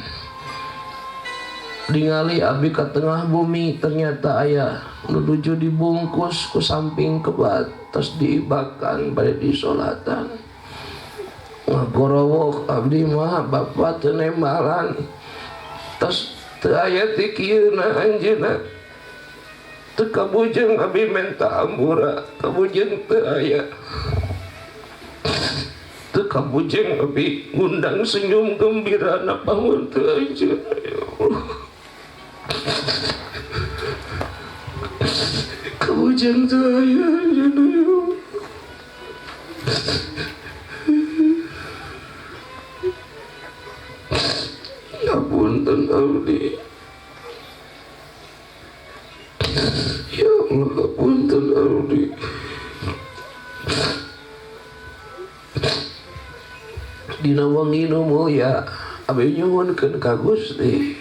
Ningali abdi ka tengah bumi ternyata aya nuju dibungkus ku samping kebat terus diibakan bade disolatan ngagorowok abdi mah bapak teu nembalan terus teu aya ti kieuna anjeunna teu kabujeng abdi menta ambura kabujeng teu aya teu kabujeng abdi ngundang senyum gembira na pangun teu anjeunna ya Allah. Kabujang saya jenuh. Ngapunten abdi. Ya Allah ngapunten abdi. Dina wengi nu mulia abdi nyuhunkeun ka Gusti.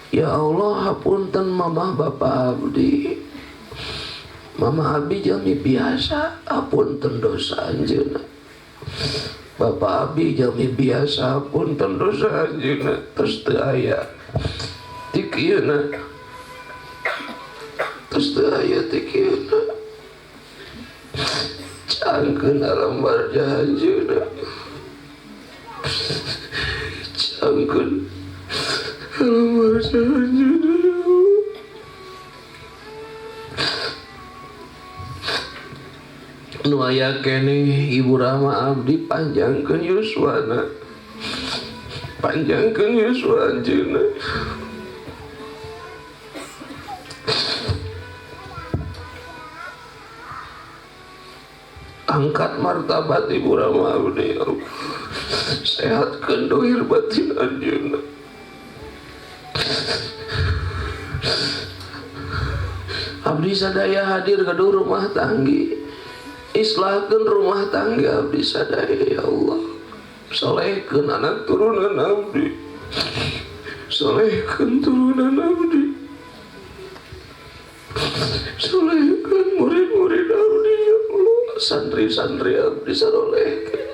Ya Allah hapunten mamah bapak abdi. Mama abdi jami biasa hapunten dosa anjeunna. Bapak abdi jami biasa hapunten dosa anjeunna tos teu aya ti kieuna. Tos teu aya ti kieuna. Cangkeun alam barja anjeunna. Cangkeun alam barja anjeunna. Nu aya keneh Ibu Rama abdi panjangkeun yuswana. Panjangkeun yuswa anjeunna. Angkat martabat Ibu Rama abdi ya Allah. Sehatkeun dohir batin anjeunna. Abdi sadaya hadir ke rumah tanggi. Islahkeun rumah tangga abdi sadaya ya Allah. Solehkeun anak turunan abdi. Solehkeun turunan abdi. Solehkeun murid-murid abdi ya Allah. Santri-santri abdi salehkeun.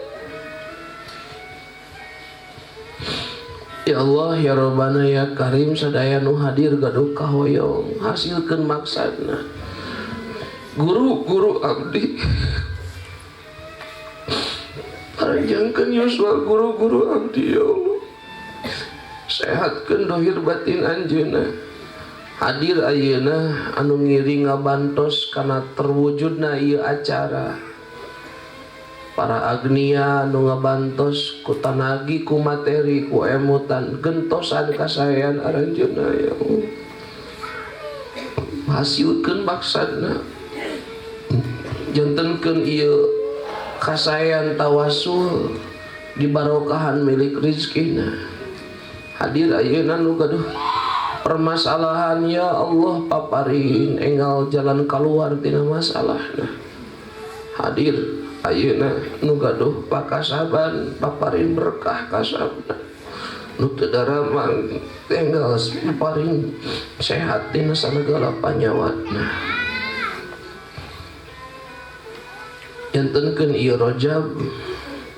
Ya Allah ya Rabbana ya Karim sadaya nu hadir gaduh kahoyong hasilkeun maksudna. Guru-guru abdi paranjangkeun yuswa guru-guru abdi ya Allah. Sehatkeun dohir batin anjeunna. Hadir ayeuna anu ngiring ngabantos kana terwujudna ieu acara. Para agnia anu ngabantos ku tanagi ku materi ku emutan gentosan kasayan aranjeunna ya Allah. Hasilkeun maksudna. Jantenkeun ieu kasayan tawasul di barokahan milik rizkina. Hadir ayeuna nu gaduh permasalahan ya Allah paparin enggal jalan keluar tina masalahna. Hadir ayeuna nu gaduh pakasaban paparin berkah kasabna, nu teu daramang enggal paparin sehat tina sanegala panyawatna. Yantenkeun ieu Rajab,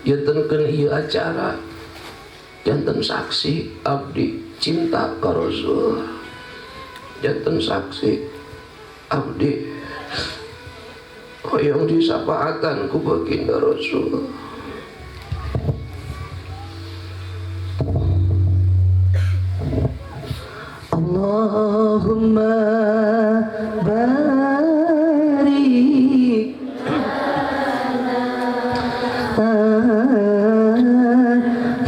yantenkeun ieu acara, janten saksi abdi cinta ka Rasul, janten saksi abdi hoyong disapaatan ku baginda Rasul. Allahumma barik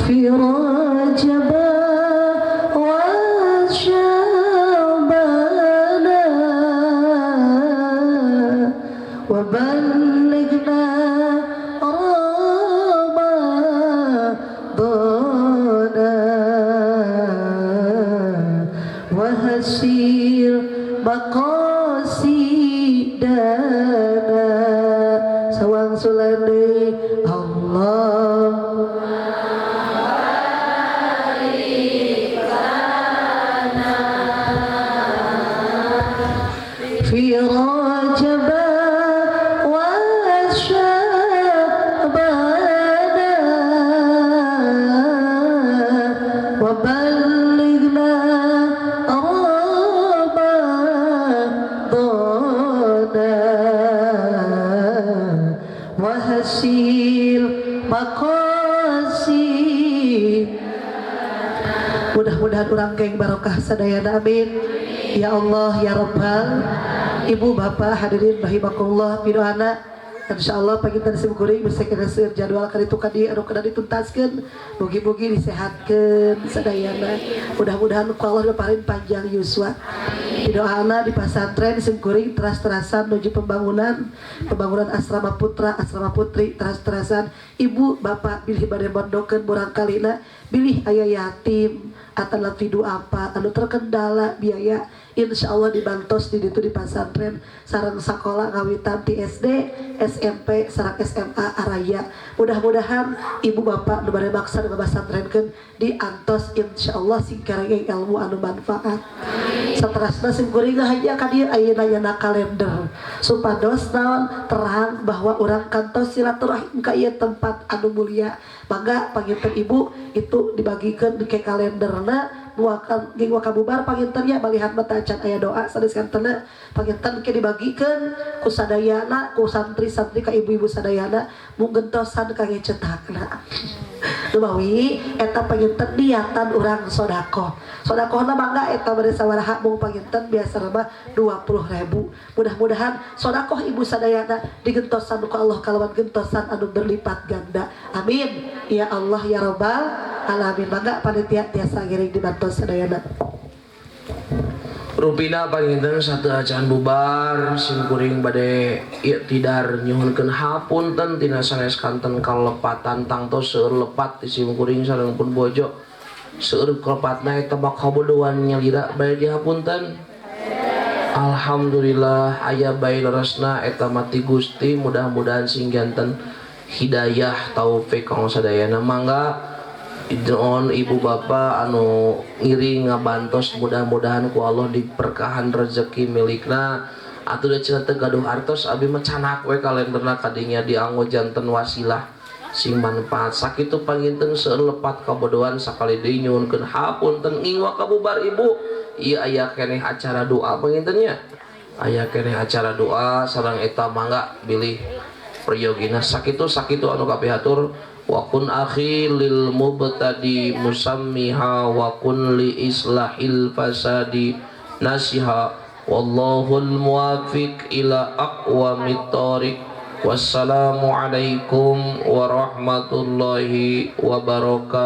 fi Rajab wa Sya'ban wa ballighna Ramadana wa hasil maqasidana sawang sulane Allah fi Rajab wa Sya'ban wa ballighna Ramadana wa hasil maqasid. Mudah-mudahan urang geng barokah sadayana amin. Ya Allah ya Rabbal Ibu Bapak hadirin rahimakumullah pidoana insyaallah pagitan simkuring bisa kena seueur jadwal kali itu kadi anu kena dituntaskeun mugi-mugi disehatkeun sadayana. Mudah-mudahan ku Allah paling panjang yuswa. Pidoana di pasantren simkuring teras-terasan menuju pembangunan asrama putra asrama putri teras-terasan ibu bapak bilih bade mondokeun borang kalina bilih aya yatim atau lafidu apa anu terkendala biaya insyaallah dibantos di ditu di pasantren sareng sakola ngawitan ti SD SMP sareng SMA araya. Mudah-mudahan ibu bapak nu bade maksa ngabasantrenkeun diantos insyaallah sing kareng ilmu anu manfaat. Saterasna simkuring haja ka dieu ayeuna kalender supados naon terang bahwa urang kantos silaturahim ka ieu tempat anu mulia. Mangga panginten ibu itu dibagikeun ke kalenderna nuakan geng wakabubar pangintennya balihan mata acan aya doa sadesantena panginten ke dibagikeun ku sadayana ku santri-santri ka ibu-ibu sadayana mung gentosan kangge cetakna. Dumawi eta panginten niatan urang sedekah. Sedekahna mangga eta bade sawaraha mung panginten biasa mah 20.000. Mudah-mudahan sedekah ibu sadayana digentosan ku Allah kalawan gentosan anu berlipat ganda. Amin. Ya Allah ya Rabbal alamin. Mangga panitia tiasa giring dibantu sadayana. Rupina panginten satu acan bubar simkuring bade iktidar nyuhunkeun hapunten tina sanes kanten kalepatan tangtos seueur lepat ti simkuring sareng pun bojo seueur kalepatna eta bakabodohan nyalira bade dihapunten. Alhamdulillah aya bae leresna eta mati Gusti mudah-mudahan sing janten hidayah taufik kang sadayana. Mangga Idon ibu bapak anu ngiring ngabantos mudah-mudahan ku Allah diberkahan rezeki milikna atuh da cenah teu gaduh artos abi mah canak we kalenderna kadinya dianggo janten wasilah sing manfaat sakitu panginten seueur lepat kabodohan sakali deui nyuhunkeun hapunten ing wakabubar ibu ieu aya keneh acara doa pangintennya aya keneh acara doa sareng eta mangga bilih priyogina sakitu anu kapihatur wa kun akhi lil mubtadi musammiha wa kun li islahil fasadi nasiha wallahul muwaffiq ila aqwamit thoriq. Wassalamu alaikum warahmatullahi wabarakatuh.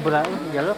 Berani jalur.